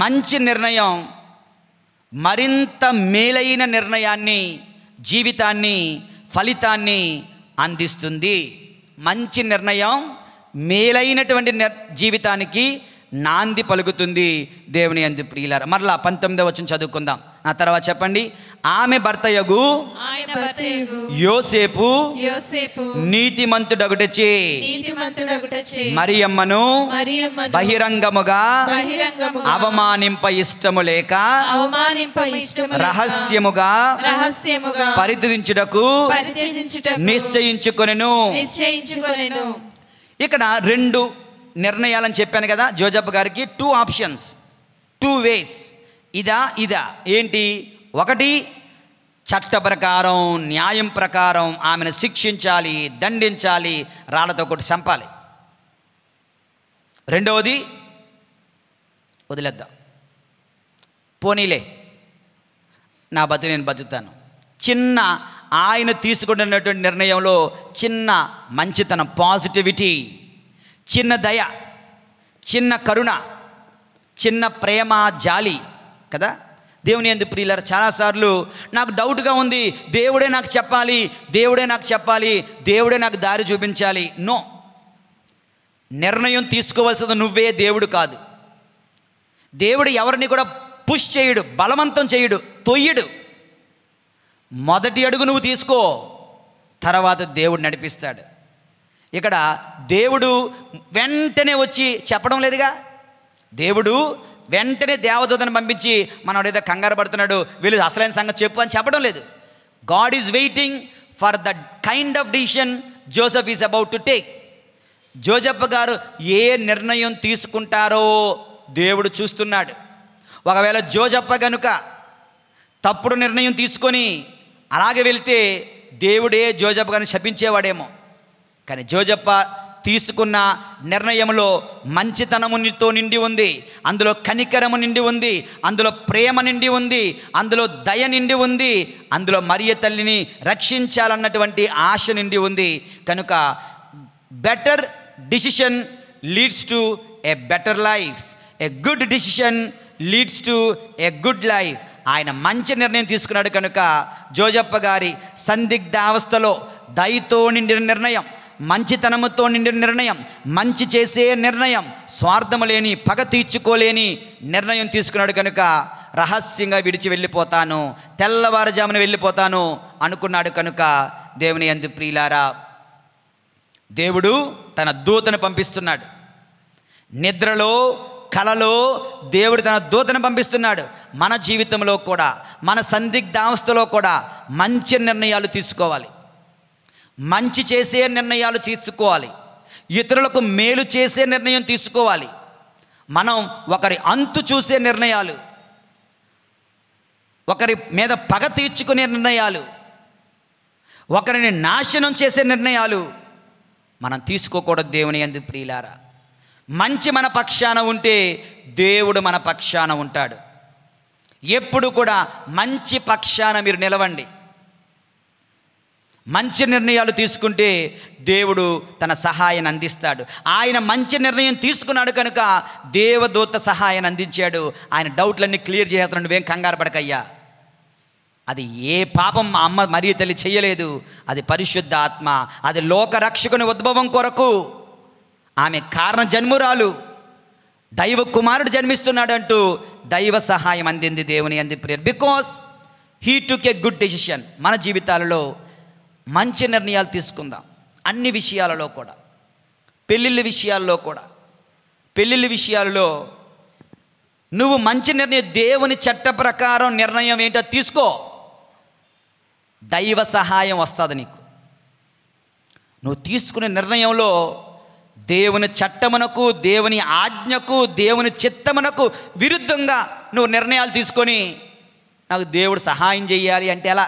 మంచి నిర్ణయం మరింత మేలైన నిర్ణయాన్ని, జీవితాన్ని, ఫలితాన్ని అందిస్తుంది. మంచి నిర్ణయం మేలైనటువంటి జీవితానికి నాంది పలుకుతుంది. దేవుని యందు ప్రియులారా, మరలా 19వ వచనం చదువుకుందాం. ఆ తర్వాత చెప్పండి. ఆమె భర్తయగు యోసేపు నీతిమంతుడగుటచే మరియమ్మను బహిరంగముగా అవమానింప ఇష్టము లేక రహస్యముగా పరిత్యజించుటకు నిశ్చయించుకొనెను. ఇక్కడ రెండు నిర్ణయాలని చెప్పాను కదా జోజప్ప గారికి. 2 ఆప్షన్స్, 2 వేస్. ఇదా ఏంటి? ఒకటి, చట్ట ప్రకారం, న్యాయం ప్రకారం ఆమెను శిక్షించాలి, దండించాలి, రాళ్లతో కొట్టి చంపాలి. రెండవది, వదిలేద్దాం, పోనీలే, నా బతుకు నేను బతుకుతాను. చిన్న ఆయన తీసుకుంటున్నటువంటి నిర్ణయంలో చిన్న మంచితనం, పాజిటివిటీ, చిన్న దయ, చిన్న కరుణ, చిన్న ప్రేమ, జాలి కదా, దేవుని యందు ప్రియులారా, చాలాసార్లు నాకు డౌట్గా ఉంది, దేవుడే నాకు చెప్పాలి, దేవుడే నాకు చెప్పాలి, దేవుడే నాకు దారి చూపించాలి. నో, నిర్ణయం తీసుకోవాల్సింది నువ్వే, దేవుడు కాదు. దేవుడు ఎవరిని కూడా పుష్ చేయడు, బలవంతం చేయడు, తొయ్యడు. మొదటి అడుగు నువ్వు తీసుకో, తర్వాత దేవుడు నడిపిస్తాడు. ఇక్కడ దేవుడు వెంటనే వచ్చి చెప్పడం లేదుగా. దేవుడు వెంటనే దేవదూతను పంపించి మనోడు ఏదో కంగారు పడుతున్నాడు, వీళ్ళు అసలైన సంగతి చెప్పు అని చెప్పడం లేదు. God is waiting for the kind of decision Joseph is about to take. Joseph గారు ఏ నిర్ణయం తీసుకుంటారో దేవుడు చూస్తున్నాడు. ఒకవేళ జోసెఫ్ గనుక తప్పుడు నిర్ణయం తీసుకొని అలాగే వెళితే దేవుడే జోసెఫ్ గారిని శపించేవాడేమో. కానీ జోసెఫ్ తీసుకున్న నిర్ణయంలో మంచితనముతో నిండి ఉంది, అందులో కనికరము నిండి ఉంది, అందులో ప్రేమ నిండి ఉంది, అందులో దయ నిండి ఉంది, అందులో మరియ తల్లిని రక్షించాలన్నటువంటి ఆశ నిండి ఉంది. కనుక better decision leads to A better life, a good decision leads to a good life. ఆయన మంచి నిర్ణయం తీసుకున్నాడు. కనుక జోసెఫ్ గారి సందిగ్ధావస్థలో దయతో నిండిన నిర్ణయం, మంచితనముతో నిండిన నిర్ణయం, మంచి చేసే నిర్ణయం, స్వార్థము లేని, పగ తీర్చుకోలేని నిర్ణయం తీసుకున్నాడు. కనుక రహస్యంగా విడిచి వెళ్ళిపోతాను, తెల్లవారుజామున వెళ్ళిపోతాను అనుకున్నాడు. కనుక దేవుని యందు ప్రియులారా, దేవుడు తన దూతను పంపిస్తున్నాడు. నిద్రలో, కలలో దేవుడు తన దూతను పంపిస్తున్నాడు. మన జీవితంలో కూడా, మన సందిగ్ధావస్థలో కూడా మంచి నిర్ణయాలు తీసుకోవాలి, మంచి చేసే నిర్ణయాలు తీసుకోవాలి, ఇతరులకు మేలు చేసే నిర్ణయం తీసుకోవాలి. మనం ఒకరి అంతు చూసే నిర్ణయాలు, ఒకరి మీద పగ తీర్చుకునే నిర్ణయాలు, ఒకరిని నాశనం చేసే నిర్ణయాలు మనం తీసుకోకూడదు. దేవుని యందు ప్రియులారా, మంచి మన పక్షాన ఉంటే దేవుడు మన పక్షాన ఉంటాడు. ఎప్పుడు కూడా మంచి పక్షాన మీరు నిలవండి. మంచి నిర్ణయాలు తీసుకుంటే దేవుడు తన సహాయాన్ని అందిస్తాడు. ఆయన మంచి నిర్ణయం తీసుకున్నాడు కనుక దేవదూత సహాయాన్ని అందించాడు. ఆయన డౌట్లన్నీ క్లియర్ చేస్తున్నాడు. నువ్వేం కంగారు పడకయ్యా, అది ఏ పాపం మా అమ్మ మరియ తల్లి చేయలేదు, అది పరిశుద్ధ ఆత్మ, అది లోకరక్షకుని ఉద్భవం కొరకు ఆమె కారణ జన్మురాలు, దైవ కుమారుడు జన్మిస్తున్నాడు అంటూ దైవ సహాయం అందింది. దేవుని యందు ప్రియులారా, because he took a good decision. మన జీవితాలలో మంచి నిర్ణయాలు తీసుకుందాం. అన్ని విషయాలలో కూడా, పెళ్ళిళ్ళ విషయాల్లో కూడా, పెళ్ళిళ్ళ విషయాలలో నువ్వు మంచి నిర్ణయం, దేవుని చట్ట ప్రకారం నిర్ణయం ఏంటో తీసుకో, దైవ సహాయం వస్తుంది నీకు. నువ్వు తీసుకునే నిర్ణయంలో దేవుని చట్టమునకు, దేవుని ఆజ్ఞకు, దేవుని చిత్తమునకు విరుద్ధంగా నువ్వు నిర్ణయాలు తీసుకొని నాకు దేవుడు సహాయం చేయాలి అంటే ఎలా?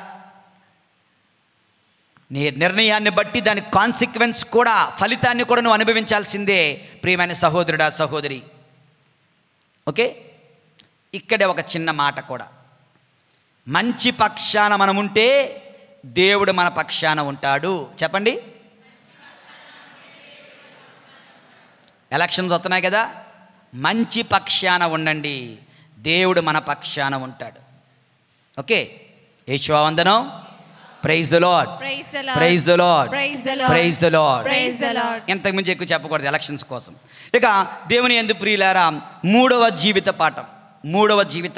నీ నిర్ణయాన్ని బట్టి దాని కాన్సిక్వెన్స్ కూడా, ఫలితాన్ని కూడా నువ్వు అనుభవించాల్సిందే ప్రియమైన సహోదరుడా, సహోదరి. ఓకే, ఇక్కడే ఒక చిన్న మాట కూడా, మంచి పక్షాన మనం ఉంటే దేవుడు మన పక్షాన ఉంటాడు. చెప్పండి, ఎలక్షన్స్ వస్తున్నాయి కదా, మంచి పక్షాన ఉండండి, దేవుడు మన పక్షాన ఉంటాడు. ఓకే, యేసువందనం. Praise the Lord, praise the Lord, praise the Lord. ఇంతకుమించి ఎక్కువ చెప్పకూడదు ఎలక్షన్స్ కోసం. ఇక దేవుని యందు ప్రియులారా, మూడవ జీవిత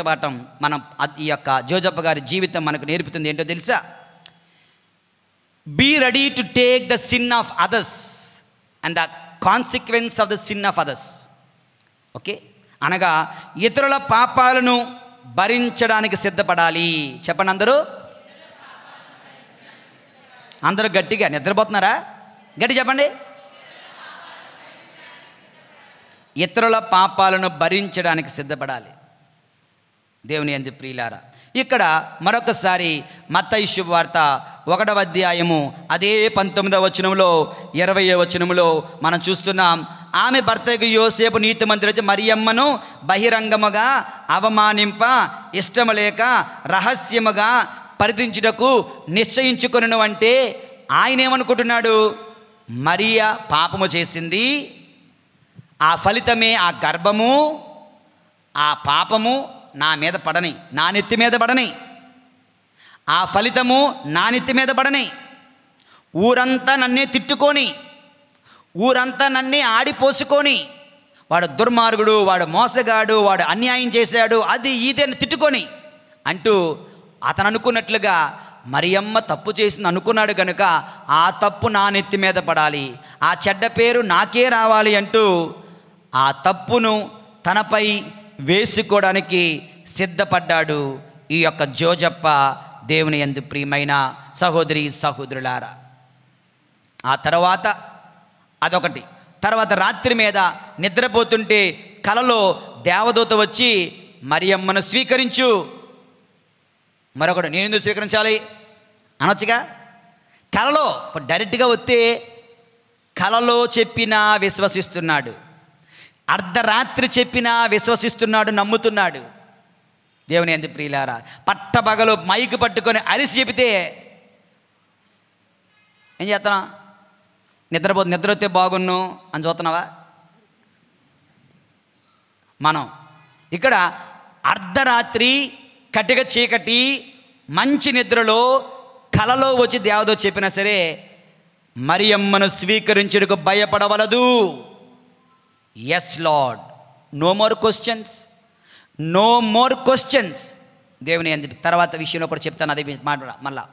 పాఠం మనం ఈ యొక్క జోసెఫ్ గారి జీవితం మనకు నేర్పుతుంది. ఏంటో తెలుసా? Be ready to take the sin of others and the consequence of the sin of others. Okay, అనగా ఇతరుల పాపాలను భరించడానికి సిద్ధపడాలి. చెప్పండి అందరూ, అందరూ గట్టిగా. నిద్రపోతున్నారా? గట్టి చెప్పండి. ఇతరుల పాపాలను భరించడానికి సిద్ధపడాలి. దేవుని యందు ప్రియులారా, ఇక్కడ మరొకసారి మత్తయి శుభవార్త 1వ అధ్యాయము అదే 19వ వచనంలో 20వ వచనంలో మనం చూస్తున్నాం. ఆమె భర్తకు యోసేపు నీతిమంతుడైతే మరియమ్మను బహిరంగముగా అవమానింప ఇష్టము లేక రహస్యముగా పరిధించుటకు నిశ్చయించుకొనెను. అంటే ఆయన ఏమనుకుంటున్నాడు? మరియ పాపము చేసింది, ఆ ఫలితమే ఆ గర్భము, ఆ పాపము, నా మీద పడని, నా నెత్తి మీద పడని, ఆ ఫలితము నా నెత్తి మీద పడని, ఊరంతా నన్నే తిట్టుకొని, ఊరంతా నన్నే ఆడిపోసుకొని, వాడు దుర్మార్గుడు, వాడు మోసగాడు, వాడు అన్యాయం చేశాడు, అది ఇదని తిట్టుకొని అంటూ అతను అనుకున్నట్లుగా మరియమ్మ తప్పు చేసింది అనుకున్నాడు కనుక ఆ తప్పు నా నెత్తి మీద పడాలి, ఆ చెడ్డ పేరు నాకే రావాలి అంటూ ఆ తప్పును తనపై వేసుకోవడానికి సిద్ధపడ్డాడు ఈ యొక్క జోజప్ప. దేవుని యందు ప్రియమైన సహోదరి సహోదరులారా, ఆ తర్వాత అదొకటి. తర్వాత రాత్రి మీద నిద్రపోతుంటే కలలో దేవదూత వచ్చి మరియమ్మను స్వీకరించు. మరొకడు, నేను ఎందుకు స్వీకరించాలి అనొచ్చుగా. కలలో డైరెక్ట్గా వస్తే కలలో చెప్పినా విశ్వసిస్తున్నాడు, అర్ధరాత్రి చెప్పినా విశ్వసిస్తున్నాడు, నమ్ముతున్నాడు. దేవుని యందు ప్రియులారా, పట్టపగలు మైకు పట్టుకొని అరిసి చెబితే ఏం చేస్తున్నా? నిద్ర వస్తే బాగున్ను అని చూస్తున్నావా? మనం ఇక్కడ అర్ధరాత్రి కటిక చీకటి మంచి నిద్రలో కలలో వచ్చి దేవదో చెప్పినా సరే మరియమ్మను స్వీకరించుటకు భయపడవలదు. Yes Lord, no more questions, no more questions. దేవుని యందు తర్వాత విషయంలో కూడా చెప్తాను, అదే మళ్ళా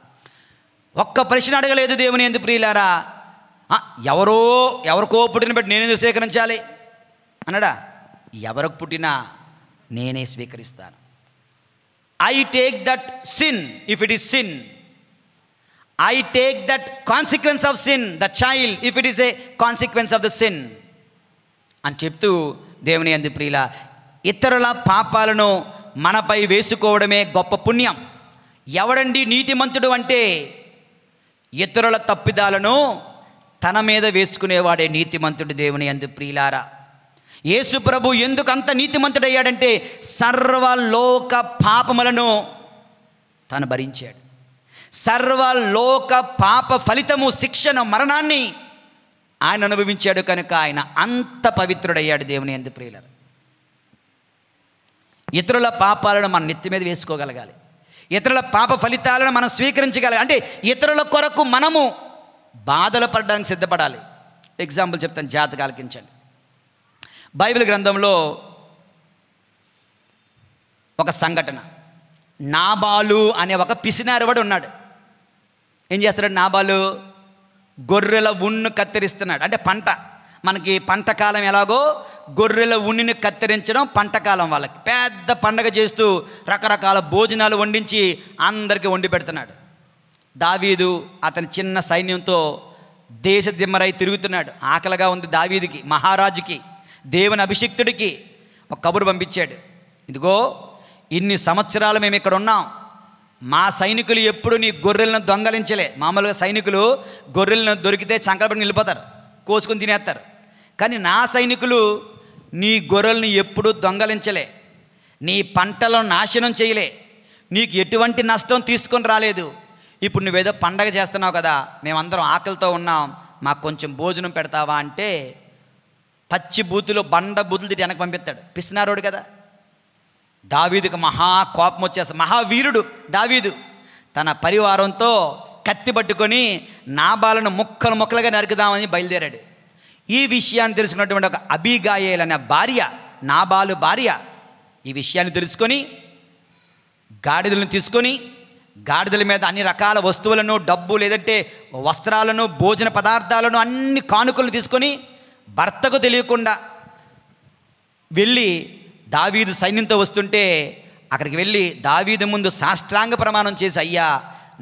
ఒక్క ప్రశ్న అడగలేదు దేవుని యందు ప్రియులారా. ఎవరికో పుట్టిన బట్టి నేనేందుకు స్వీకరించాలి అన్నాడా? ఎవరికి పుట్టినా నేనే స్వీకరిస్తాను. I take that sin if it is sin, I take that consequence of sin, the child if it is a consequence of the sin అని చెప్తూ దేవుని యందు ప్రియుల ఇతరుల పాపాలను మనపై వేసుకోవడమే గొప్ప పుణ్యం. ఎవడండి నీతిమంతుడు అంటే ఇతరుల తప్పిదాలను తన మీద వేసుకునేవాడే నీతిమంతుడు. దేవుని యందు ప్రియులారా, యేసు ప్రభు ఎందుకు అంత నీతిమంతుడయ్యాడంటే సర్వలోక పాపములను తాను భరించాడు. సర్వలోక పాప ఫలితము, శిక్షను, మరణాన్ని ఆయన అనుభవించాడు కనుక ఆయన అంత పవిత్రుడయ్యాడు. దేవుని యందు ప్రియులారా, ఇతరుల పాపాలను మన నెత్తి మీద వేసుకోగలగాలి, ఇతరుల పాప ఫలితాలను మనం స్వీకరించగలగాలి. అంటే ఇతరుల కొరకు మనము బాధలు పడడానికి సిద్ధపడాలి. ఎగ్జాంపుల్ చెప్తాను, జాతకాలు ఆలకించండి. బైబిల్ గ్రంథంలో ఒక సంఘటన, నాబాలు అనే ఒక పిసినారివాడు ఉన్నాడు. ఏం చేస్తాడు నాబాలు? గొర్రెల ఉన్ను కత్తిరిస్తున్నాడు. అంటే మనకి పంట కాలం ఎలాగో గొర్రెల ఉన్నిని కత్తిరించడం పంట కాలం. వాళ్ళకి పెద్ద పండగ చేస్తూ రకరకాల భోజనాలు వండించి అందరికీ వండి పెడుతున్నాడు. దావీదు అతని చిన్న సైన్యంతో దేశ దిమ్మరై తిరుగుతున్నాడు. ఆకలిగా ఉంది దావీదుకి, మహారాజుకి, దేవుని అభిషిక్తుడికి ఒక కబురు పంపించాడు. ఇదిగో ఇన్ని సంవత్సరాలు మేము ఇక్కడ ఉన్నాం, మా సైనికులు ఎప్పుడు నీ గొర్రెలను దొంగలించలే. మామూలుగా సైనికులు గొర్రెలను దొరికితే చంకలపడి నిలిపోతారు, కోసుకొని తినేస్తారు. కానీ నా సైనికులు నీ గొర్రెలను ఎప్పుడూ దొంగలించలే, నీ పంటలను నాశనం చేయలే, నీకు ఎటువంటి నష్టం తీసుకొని రాలేదు. ఇప్పుడు నువ్వేదో పండగ చేస్తున్నావు కదా, మేమందరం ఆకలితో ఉన్నాం, మాకు కొంచెం భోజనం పెడతావా అంటే పచ్చి బూతులు, బండ బూతులు తిట్టి వెనక్కి పంపిస్తాడు. పిసినారోడు కదా. దావీదుకు మహా కోపం వచ్చేస్తాడు. మహావీరుడు దావీదు తన పరివారంతో కత్తి పట్టుకొని నాబాలను ముక్కలు ముక్కలుగా నరుకుదామని బయలుదేరాడు. ఈ విషయాన్ని తెలుసుకున్నటువంటి ఒక అబీగాయేల్ అనే భార్య, నాబాలు భార్య, ఈ విషయాన్ని తెలుసుకొని గాడిదలను తీసుకొని గాడిదల మీద అన్ని రకాల వస్తువులను, డబ్బు లేదంటే వస్త్రాలను, భోజన పదార్థాలను, అన్ని కానుకలను తీసుకొని భర్తకు తెలియకుండా వెళ్ళి దావీదు సైన్యంతో వస్తుంటే అక్కడికి వెళ్ళి దావీదు ముందు సాష్టాంగ ప్రమాణం చేసి, అయ్యా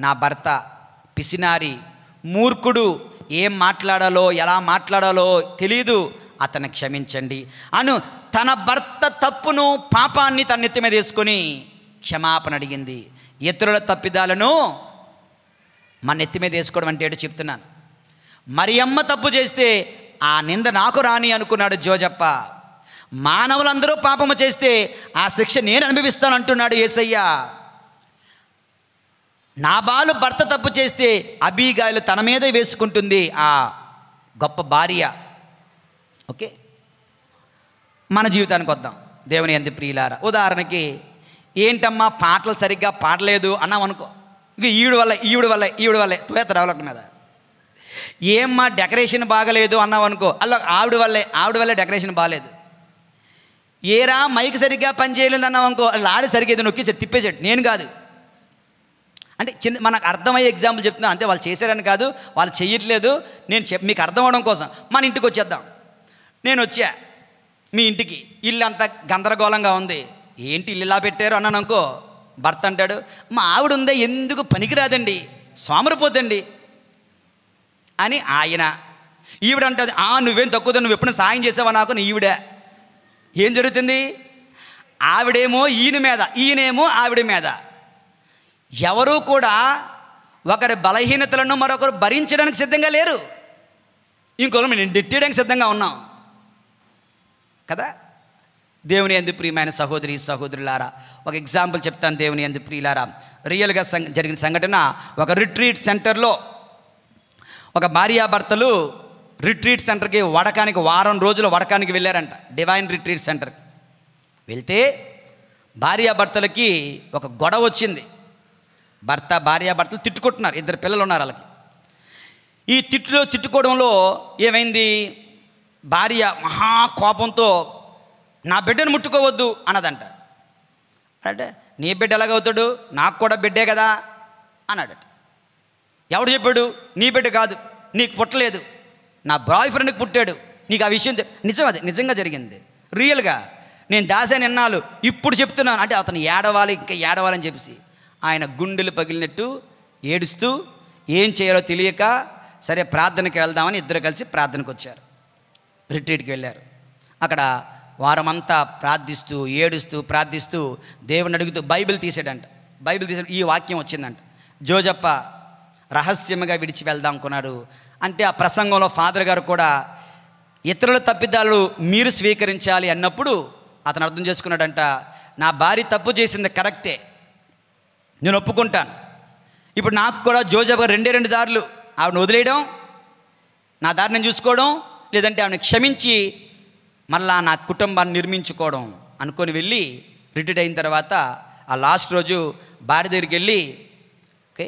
నా భర్త పిసినారి, మూర్ఖుడు, ఏం మాట్లాడాలో ఎలా మాట్లాడాలో తెలియదు, అతన్ని క్షమించండి అను తన భర్త తప్పును, పాపాన్ని తన నెత్తి మీద వేసుకొని క్షమాపణ అడిగింది. ఇతరుల తప్పిదాలను మన నెత్తి మీద వేసుకోవడం అంటే ఏంటో చెప్తున్నాను. మరియమ్మ తప్పు చేస్తే ఆ నింద నాకు రాని అనుకున్నాడు జోజప్ప. మానవులందరూ పాపము చేస్తే ఆ శిక్ష నేను అనుభవిస్తాను అంటున్నాడు యేసయ్య. నాబాలు భర్త తప్పు చేస్తే అబీగాయిలు తన మీదే వేసుకుంటుంది ఆ గొప్ప భార్య. ఓకే, మన జీవితానికి వద్దాం. దేవుని యందు ప్రియులారా, ఉదాహరణకి ఏంటమ్మా పాటలు సరిగ్గా పాడలేదు అన్నాం అనుకో, ఇంక ఈవిడ వల్లే తోయేస్తాడు డెవలప్ మీద. ఏమ్మా డెకరేషన్ బాగలేదు అన్నావు అనుకో, అలా ఆవిడ వల్లే డెకరేషన్ బాగాలేదు. ఏరా మైక్ సరిగ్గా పని చేయలేదు అన్నావు అనుకో, అలా ఆడి సరిగ్గా ఏదో నొక్కేసాడు, తిప్పేసాడు, నేను కాదు. అంటే మనకు అర్థమయ్యే ఎగ్జాంపుల్ చెప్తున్నాను అంతే. వాళ్ళు చేశారని కాదు, వాళ్ళు చెయ్యట్లేదు, నేను మీకు అర్థం అవడం కోసం. మన ఇంటికి వచ్చేద్దాం. నేను వచ్చా మీ ఇంటికి, ఇల్లు అంతా గందరగోళంగా ఉంది. ఏంటి ఇల్లు ఇలా పెట్టారు అన్నాను అనుకో, భర్త అంటాడు, మా ఆవిడ ఉందే ఎందుకు పనికిరాదండి, సోమరిపోద్దండి అని ఆయన. ఈవిడ అంటుంది, నువ్వేం తక్కువ, నువ్వు ఎప్పుడైనా సాయం చేసావా నాకు. ఈవిడ ఏం జరుగుతుంది, ఆవిడేమో ఈయన మీద, ఈయనేమో ఆవిడ మీద. ఎవరూ కూడా ఒకరి బలహీనతలను మరొకరు భరించడానికి సిద్ధంగా లేరు. ఇంకొకరు నేను నెట్టేయడానికి సిద్ధంగా ఉన్నాం కదా. దేవుని యందు ప్రియమైన సహోదరి సహోదరులారా, ఒక ఎగ్జాంపుల్ చెప్తాను. దేవుని యందు ప్రియులారా, రియల్గా జరిగిన సంఘటన. ఒక రిట్రీట్ సెంటర్లో ఒక భార్యాభర్తలు రిట్రీట్ సెంటర్కి వడకానికి, వారం రోజులు వడకానికి వెళ్ళారంట, డివైన్ రిట్రీట్ సెంటర్కి. వెళ్తే భార్యాభర్తలకి ఒక గొడవ వచ్చింది. భార్యాభర్తలు తిట్టుకుంటున్నారు, 2 పిల్లలు ఉన్నారు వాళ్ళకి. ఈ తిట్టుకోవడంలో ఏమైంది, భార్య మహా కోపంతో నా బిడ్డను ముట్టుకోవద్దు అన్నదంట. అంటే నీ బిడ్డ ఎలాగవుతాడు, నాకు కూడా బిడ్డే కదా అన్నాడట. ఎవడు చెప్పాడు, నీ బిడ్డ కాదు, నీకు పుట్టలేదు, నా బాయ్ ఫ్రెండ్కి పుట్టాడు, నీకు ఆ విషయం నిజం, అది నిజంగా జరిగింది, రియల్గా నేను దాసాను ఎన్నాళ్ళు, ఇప్పుడు చెప్తున్నాను అంటే అతను ఏడవాలి, ఇంకా ఏడవాలని చెప్పేసి ఆయన గుండెలు పగిలినట్టు ఏడుస్తూ ఏం చేయాలో తెలియక సరే ప్రార్థనకి వెళ్దామని ఇద్దరు కలిసి ప్రార్థనకు వచ్చారు. రిట్రీట్కి వెళ్ళారు. అక్కడ వారమంతా ప్రార్థిస్తూ ఏడుస్తూ ప్రార్థిస్తూ దేవుని అడుగుతూ బైబిల్ తీసాడంట. బైబిల్ తీసాడు, ఈ వాక్యం వచ్చిందంట, జోజప్ప రహస్యంగా విడిచి వెళ్దాం అనుకున్నారు. అంటే ఆ ప్రసంగంలో ఫాదర్ గారు కూడా ఇతరుల తప్పిదాలు మీరు స్వీకరించాలి అన్నప్పుడు అతను అర్థం చేసుకున్నాడంట, నా భార్య తప్పు చేసింది కరెక్టే, నేను ఒప్పుకుంటాను. ఇప్పుడు నాకు కూడా జోజప్ప 2 దారులు, ఆవిడని వదిలేయడం, నా దారి నేను చూసుకోవడం, లేదంటే ఆవిడని క్షమించి మళ్ళా నా కుటుంబాన్ని నిర్మించుకోవడం అనుకొని వెళ్ళి రిట్రీట్ అయిన తర్వాత ఆ లాస్ట్ రోజు భార్య దగ్గరికి వెళ్ళి, ఓకే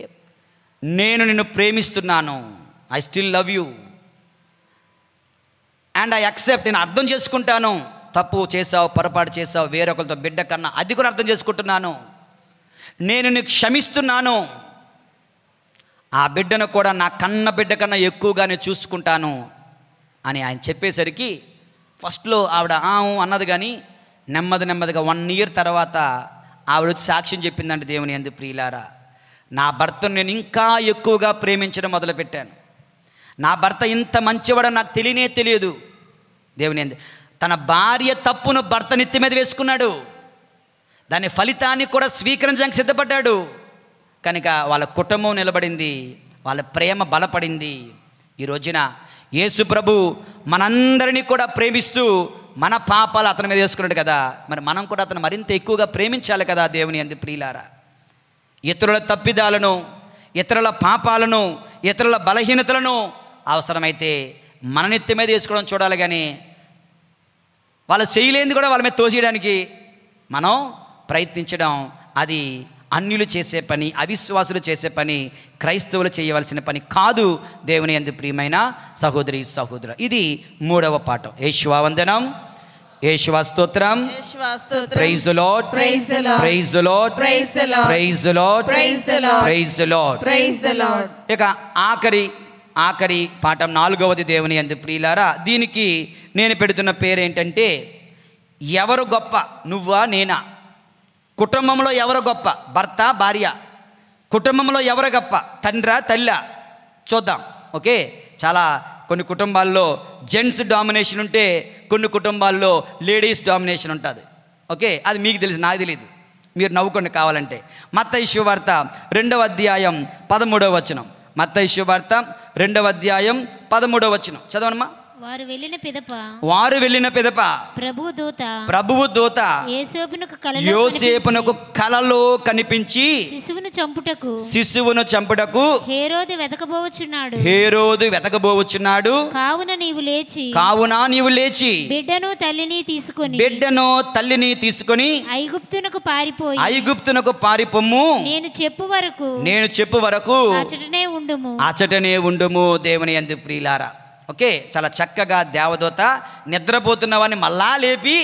నేను నిన్ను ప్రేమిస్తున్నాను, I still love you and I accept, నేను అర్థం చేసుకుంటాను, తప్పు చేసావు, పొరపాటు చేసావు, వేరొకరితో బిడ్డ కన్నా అది కూడా అర్థం చేసుకుంటున్నాను, నేను నీకు క్షమిస్తున్నాను, ఆ బిడ్డను కూడా నా కన్న బిడ్డ కన్నా ఎక్కువగానే చూసుకుంటాను అని ఆయన చెప్పేసరికి ఫస్ట్లో ఆవిడ అన్నది, కానీ నెమ్మదిగా 1 year తర్వాత ఆవిడ సాక్ష్యం చెప్పిందంటే, దేవుని యందు ప్రియులారా, నా భర్తను నేను ఇంకా ఎక్కువగా ప్రేమించడం మొదలుపెట్టాను, నా భర్త ఇంత మంచివాడని నాకు తెలియదు. దేవుని యందు తన భార్య తప్పును భర్త నెత్తి మీద వేసుకున్నాడు, దాని ఫలితాన్ని కూడా స్వీకరించడానికి సిద్ధపడ్డాడు. కనుక వాళ్ళ కుటుంబం నిలబడింది, వాళ్ళ ప్రేమ బలపడింది. ఈ రోజున యేసు ప్రభు మనందరినీ కూడా ప్రేమిస్తూ మన పాపాలు అతని మీద వేసుకున్నాడు కదా, మరి మనం కూడా అతను మరింత ఎక్కువగా ప్రేమించాలి కదా. దేవుని యందు ప్రియులారా, ఇతరుల తప్పిదాలను, ఇతరుల పాపాలను, ఇతరుల బలహీనతలను అవసరమైతే మన నెత్తి మీద వేసుకోవడం చూడాలి, కానీ వాళ్ళు చేయలేనిది కూడా వాళ్ళ మీద తోసేయడానికి మనం ప్రయత్నించడం అది అన్యులు చేసే పని, అవిశ్వాసులు చేసే పని, క్రైస్తవులు చేయవలసిన పని కాదు. దేవుని యందు ప్రియమైన సహోదరి సహోదరు, ఇది 3వ పాఠం. యేషువా వందనం, యేషువా స్తోత్రం, praise the Lord, praise the Lord, praise the Lord, praise the Lord, praise the Lord, praise the Lord, praise the Lord, praise the Lord. ఇక ఆఖరి పాఠం 4వది. దేవుని యందు ప్రియులారా, దీనికి నేను పెడుతున్న పేరు ఏంటంటే, ఎవరు గొప్ప, నువ్వా నేనా? కుటుంబంలో ఎవరు గొప్ప, భర్త భార్య? కుటుంబంలో ఎవరు గొప్ప, తండ్రా తల్లా? చూద్దాం. ఓకే, కొన్ని కుటుంబాల్లో జెంట్స్ డామినేషన్ ఉంటే కొన్ని కుటుంబాల్లో లేడీస్ డామినేషన్ ఉంటుంది. ఓకే, అది మీకు తెలుసు, నాకు తెలియదు, మీరు నవ్వుకోండి కావాలంటే. మత్తయి శుభవార్త 2వ అధ్యాయం 13వ వచనం. మత్తయి శుభవార్త 2వ అధ్యాయం 13వ వచనం చదవనమ్మా. వారు వెళ్ళిన పిదప ప్రభువు దూత యోసేపునకు కలలో కనిపించి శిశువును చంపుటకు హేరోదు వెతకబోవచ్చున్నాడు. కావున నీవు లేచి బిడ్డను తల్లిని తీసుకొని ఐగుప్తునకు పారిపోము. నేను చెప్పు వరకు అచటనే ఉండుము. దేవుని యందు ప్రియులారా, ఓకే, చాలా చక్కగా దేవదూత నిద్రపోతున్న వాడిని మళ్ళా లేపి,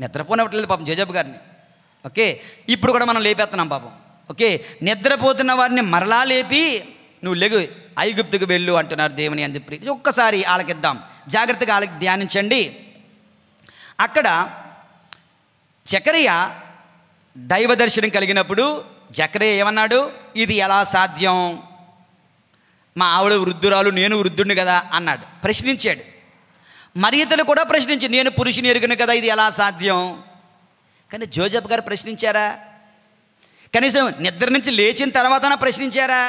నిద్రపోనట్లేదు పాపం జోజప్ప గారిని, ఓకే, ఇప్పుడు కూడా మనం లేపేస్తున్నాం పాపం, ఓకే, నిద్రపోతున్న వారిని మరలా లేపి నువ్వు లెగు ఐగుప్తుకు వెళ్ళు అంటున్నారు దేవుని యందు ప్రియులారా. ఒక్కసారి ఆలకిద్దాం, జాగ్రత్తగా ఆలకి ధ్యానించండి. అక్కడ జకరియా దైవ దర్శనం కలిగినప్పుడు జకరియా ఏమన్నాడు? ఇది ఎలా సాధ్యం? మా ఆవిడ వృద్ధురాలు, నేను వృద్ధుడిని కదా అన్నాడు, ప్రశ్నించాడు. మరియతలు కూడా ప్రశ్నించి, నేను పురుషుని ఎరుగును కదా, ఇది ఎలా సాధ్యం? కానీ జోజప్ప గారు ప్రశ్నించారా? కనీసం నిద్ర నుంచి లేచిన తర్వాత ప్రశ్నించారా?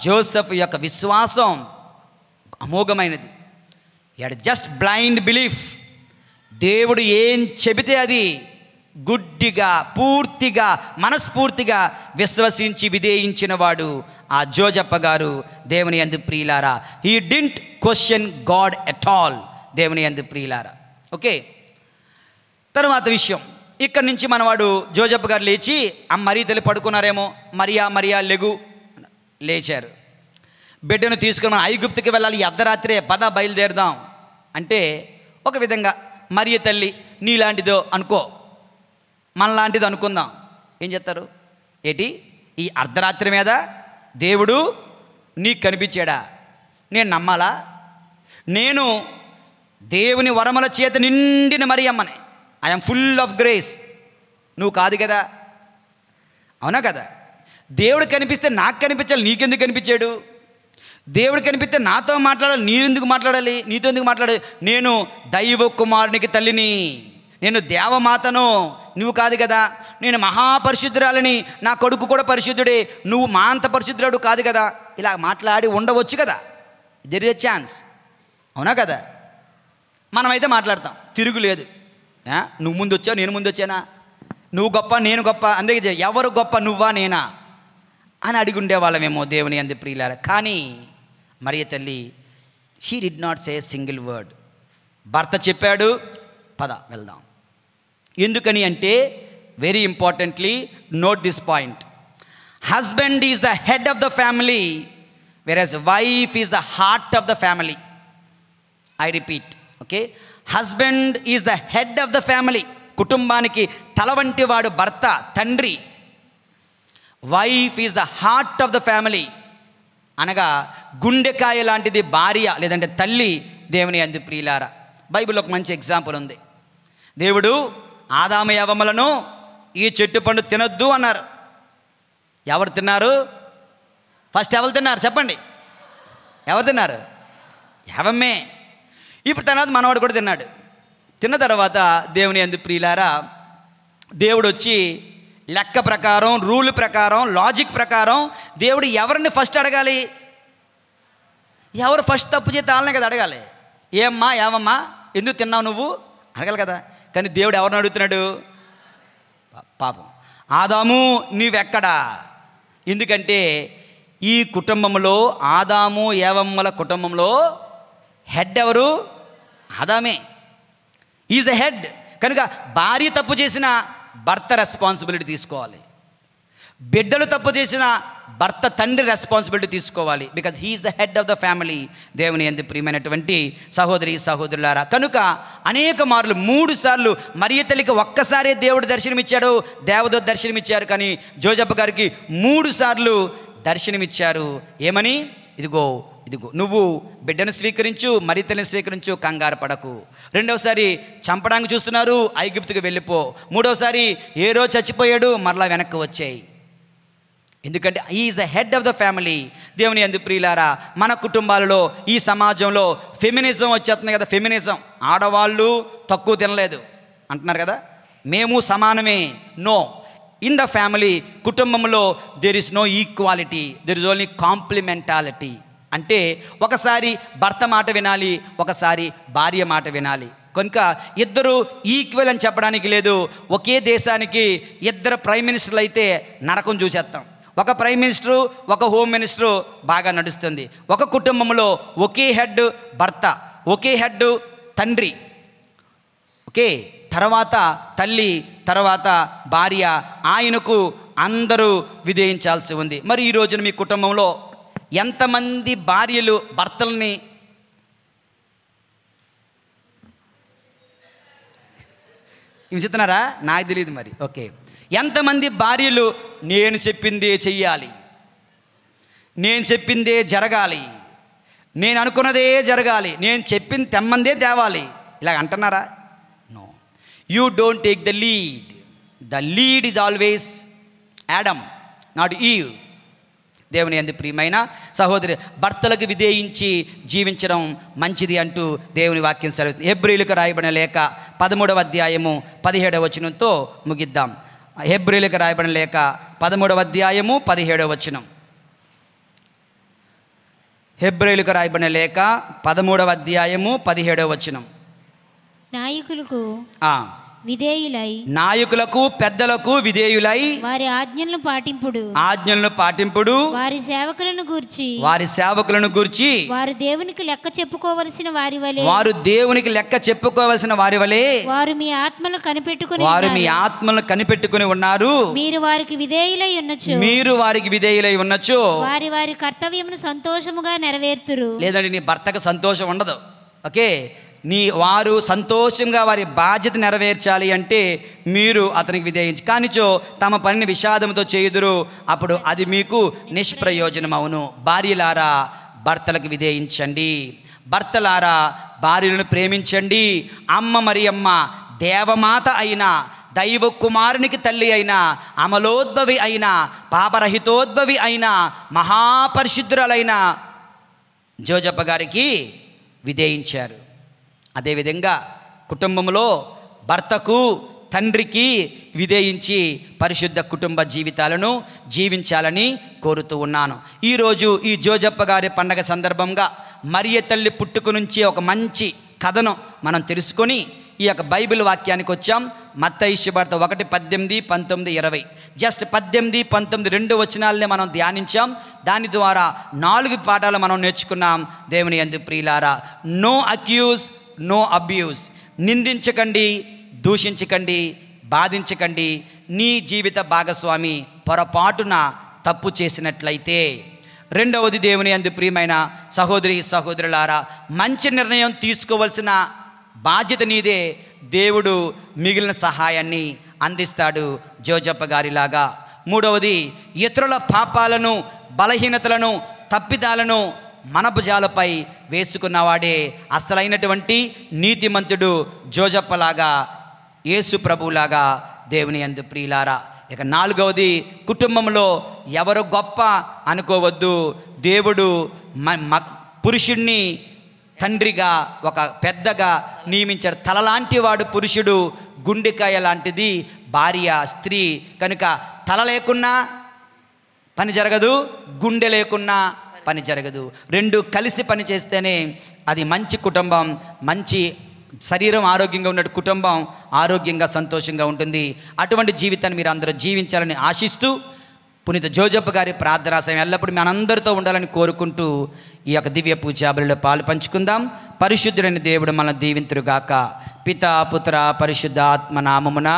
జోసెఫ్ యొక్క విశ్వాసం అమోఘమైనది. Add just blind belief. దేవుడు ఏం చెబితే అది గుడ్డిగా, పూర్తిగా, మనస్ఫూర్తిగా విశ్వసించి విధేయించిన వాడు ఆ జోజప్ప గారు. దేవుని యందు ప్రియులారా, he didn't question God at all. దేవుని యందు ప్రియులారా, ఓకే. తరువాత విషయం, ఇక్కడి నుంచి మనవాడు జోజప్ప గారు లేచి, ఆ మరియతల్లి పడుకున్నారేమో, మరియా లెగు, లేచారు. బిడ్డను తీసుకుని మనం ఐగుప్తుకి వెళ్ళాలి, ఈ అర్ధరాత్రే, పద బయలుదేరదాం అంటే ఒక విధంగా మరియ తల్లి నీలాంటిదో అనుకో, మనలాంటిది అనుకుందాం, ఏం చేస్తారు? ఏంటి ఈ అర్ధరాత్రి మీద దేవుడు నీకు కనిపించాడా? నేను నమ్మాలా? నేను దేవుని వరముల చేత నిండిన మరియమ్మని, ఐఎమ్ ఫుల్ ఆఫ్ గ్రేస్. నువ్వు కాదు కదా, అవునా కదా? దేవుడు కనిపిస్తే నాకు కనిపించాలి, నీకెందుకు కనిపించాడు? దేవుడు కనిపిస్తే నాతో మాట్లాడాలి, నీతో ఎందుకు మాట్లాడాలి? నేను దైవ కుమారునికి తల్లిని, నేను దేవమాతను, నువ్వు కాదు కదా. నేను మహాపరిశుద్ధురాలని, నా కొడుకు కూడా పరిశుద్ధుడే, నువ్వు మా అంత పరిశుద్ధుడు కాదు కదా. ఇలా మాట్లాడి ఉండవచ్చు కదా, దెర్ ఇస్ ఎ ఛాన్స్, అవునా కదా? మనమైతే మాట్లాడతాం, తిరుగులేదు. నువ్వు ముందు వచ్చావు, నేను ముందు వచ్చానా? నువ్వు గొప్ప, నేను గొప్ప, అందుకే ఎవరు గొప్ప, నువ్వా నేనా అని అడిగి ఉండేవాళ్ళమేమో దేవుని యందు ప్రియులారా. కానీ మరియ తల్లి, she did not say single word. భర్త చెప్పాడు, పద వెళ్దాం. ఎందుకని అంటే, very importantly note this point, husband is the head of the family, versus wife is the heart of the family. I repeat, okay, husband is the head of the family, కుటుంబానికి తల వంటి వాడు భర్త, తండ్రి. Wife is the heart of the family, అనగా గుండెకాయ లాంటిది భార్య లేదంటే తల్లి. దేవుని యందు ప్రియులారా, బైబిల్లో ఒక మంచి ఎగ్జాంపుల్ ఉంది. దేవుడు ఆదాము యవ్వములను ఈ చెట్టు పండు తినొద్దు అన్నారు. ఎవరు తిన్నారు? ఫస్ట్ ఎవరు తిన్నారు చెప్పండి? ఎవరు తిన్నారు? యవ్వమే. ఇప్పుడు తర్వాత మనవాడు కూడా తిన్నాడు. తిన్న తర్వాత దేవుని యందు ప్రియులారా, దేవుడు వచ్చి లెక్క ప్రకారం, రూల్ ప్రకారం, లాజిక్ ప్రకారం దేవుడు ఎవరిని ఫస్ట్ అడగాలి? ఎవరు ఫస్ట్ తప్పు చేస్తే వాళ్ళనే కదా అడగాలి. ఏమ్మా, ఏమమ్మా, ఎందుకు తిన్నావు నువ్వు అడగాలి కదా. కానీ దేవుడు ఎవరిని అడుగుతున్నాడు? పాపం ఆదాము నీవెక్కడా? ఎందుకంటే ఈ కుటుంబంలో, ఆదాము ఏవమ్మల కుటుంబంలో హెడ్ ఎవరు? ఆదామే. Is the head. కనుక భార్య తప్పు చేసిన భర్త రెస్పాన్సిబిలిటీ తీసుకోవాలి, బిడ్డలు తప్పు చేసిన భర్త తండ్రి రెస్పాన్సిబిలిటీ తీసుకోవాలి. Because he is the head of the family. దేవుని యందు ప్రియమైనటువంటి సహోదరి సహోదరులారా, కనుక అనేక మార్లు, 3 సార్లు మరియ తల్లికి ఒక్కసారే దేవుడు దర్శనమిచ్చాడు, దేవదూత దర్శనమిచ్చారు. కానీ జోజప్ప గారికి 3 సార్లు దర్శనమిచ్చారు. ఏమని? ఇదిగో నువ్వు బిడ్డను స్వీకరించు, మరియ తల్లిని స్వీకరించు, కంగారు పడకు. రెండవసారి చంపడానికి చూస్తున్నారు, ఐగుప్తుకు వెళ్ళిపో. మూడవసారి ఏ రోజు చచ్చిపోయాడు, మరలా వెనక్కి వచ్చాయి. ఎందుకంటే is the head of the family. దేవుని యందు ప్రియులారా, మన కుటుంబాలలో, ఈ సమాజంలో ఫెమినిజం వచ్చేస్తుంది కదా. ఫెమినిజం, ఆడవాళ్ళు తక్కువ తినలేదు అంటున్నారు కదా, మేము సమానమే. నో, ఇన్ ద ఫ్యామిలీ, కుటుంబంలో there is no equality, there is only complementarity. అంటే ఒకసారి భర్త మాట వినాలి, ఒకసారి భార్య మాట వినాలి. కనుక ఇద్దరు ఈక్వల్ అని చెప్పడానికి లేదు. ఒకే దేశానికి ఇద్దరు ప్రైమ్ మినిస్టర్లు అయితే నరకం చూసేస్తాం. ఒక ప్రైమ్ మినిస్టరు, ఒక హోమ్ మినిస్టరు బాగా నడుస్తుంది. ఒక కుటుంబంలో ఒకే హెడ్ భర్త, ఒకే హెడ్ తండ్రి, ఓకే, తర్వాత తల్లి, తర్వాత భార్య, ఆయనకు అందరూ విధేయించాల్సి ఉంది. మరి ఈ రోజున మీ కుటుంబంలో ఎంతమంది భార్యలు భర్తల్ని హింసిస్తున్నారా? నాకు తెలియదు మరి. ఓకే, ఎంతమంది భార్యలు నేను చెప్పిందే చెయ్యాలి, నేను చెప్పిందే జరగాలి, నేను అనుకున్నదే జరగాలి, నేను చెప్పింది తెమ్మందే తేవాలి, ఇలాగ అంటున్నారా? No, you don't take the lead. The lead is always Adam, not Eve. దేవుని యందు ప్రియమైన సహోదరి, భర్తలకు విధేయించి జీవించడం మంచిది అంటూ దేవుని వాక్యం సెలవుస్తుంది. హెబ్రీయులకు రాయబడిన లేఖ 13వ అధ్యాయము 17వ వచనంతో ముగిద్దాం. హెబ్రీయులకు రాయబడిన లేఖ 13వ అధ్యాయము 17వ వచనం. హెబ్రీయులకు రాయబడిన లేఖ 13వ అధ్యాయము 17వ వచనం. నాయకులకు విధేయులై, నాయకులకు పెద్దలకు విధేయులై వారి ఆజ్ఞలను పాటింపుడు వారి సేవకులను గూర్చి వారు దేవునికి లెక్క చెప్పుకోవలసిన వారి వలె వారు మీ ఆత్మలను కనిపెట్టుకుని ఉన్నారు. మీరు వారికి విధేయులై ఉన్నచో వారి వారి కర్తవ్యమును సంతోషముగా నెరవేర్తురు. లేదండి, నీ భర్తకు సంతోషం ఉండదు. ఓకే, వారు సంతోషంగా వారి బాధ్యత నెరవేర్చాలి అంటే మీరు అతనికి విధేయించి, కానిచో తమ పనిని విషాదంతో చేయుదురు, అప్పుడు అది మీకు నిష్ప్రయోజనమవును. భార్యలారా భర్తలకు విధేయించండి, భర్తలారా భార్యలను ప్రేమించండి. అమ్మ మరియమ్మ దేవమాత అయిన, దైవ కుమారునికి తల్లి అయిన, అమలోద్భవి అయిన, పాపరహితోద్భవి అయిన, మహాపరిశుద్ధురాలైన జోజప్ప గారికి విధేయించారు. అదేవిధంగా కుటుంబంలో భర్తకు, తండ్రికి విధేయించి పరిశుద్ధ కుటుంబ జీవితాలను జీవించాలని కోరుతూ ఉన్నాను. ఈరోజు ఈ జోజప్ప గారి పండగ సందర్భంగా మరియ తల్లి పుట్టుక నుంచి ఒక మంచి కథను మనం తెలుసుకొని ఈ యొక్క బైబిల్ వాక్యానికి వచ్చాం. మత్తయి సువార్త 1:18, 19, 20. జస్ట్ 18, 19 2 వచనాలనే మనం ధ్యానించాం. దాని ద్వారా 4 పాఠాలు మనం నేర్చుకున్నాం. దేవుని యందు ప్రియులారా, నో అక్యూజ్, నో అబ్యూస్. నిందించకండి, దూషించకండి, బాధించకండి. నీ జీవిత భాగస్వామి పొరపాటున తప్పు చేసినట్లయితే. రెండవది, దేవుని యందు ప్రియమైన సహోదరి సహోదరులారా, మంచి నిర్ణయం తీసుకోవలసిన బాధ్యత నీదే. దేవుడు మిగిలిన సహాయాన్ని అందిస్తాడు జోజప్ప గారిలాగా. మూడవది, ఇతరుల పాపాలను, బలహీనతలను, తప్పిదాలను మన భుజాలపై వేసుకున్నవాడే అసలైనటువంటి నీతిమంతుడు జోజప్పలాగా, యేసు ప్రభులాగా. దేవుని యందు ప్రియులారా, ఇక నాలుగవది, కుటుంబంలో ఎవరు గొప్ప అనుకోవద్దు. దేవుడు పురుషుణ్ణి తండ్రిగా, ఒక పెద్దగా నియమించాడు. తలలాంటి వాడు పురుషుడు, గుండెకాయ లాంటిది భార్య, స్త్రీ. కనుక తల లేకున్నా పని జరగదు, గుండె లేకున్నా పని జరగదు. రెండు కలిసి పని చేస్తేనే అది మంచి కుటుంబం. మంచి శరీరం ఆరోగ్యంగా ఉన్న కుటుంబం ఆరోగ్యంగా, సంతోషంగా ఉంటుంది. అటువంటి జీవితాన్ని మీరు అందరూ జీవించాలని ఆశిస్తూ, పునీత జోజప్ప గారి ప్రార్థనా సమయం ఎల్లప్పుడూ మనందరితో ఉండాలని కోరుకుంటూ ఈ యొక్క దివ్య పూజాబలిలో పాలు పంచుకుందాం. పరిశుద్ధుడైన దేవుడు మనల్ని దీవింతురుగాక. పితా, పుత్ర, పరిశుద్ధ ఆత్మ నామమున.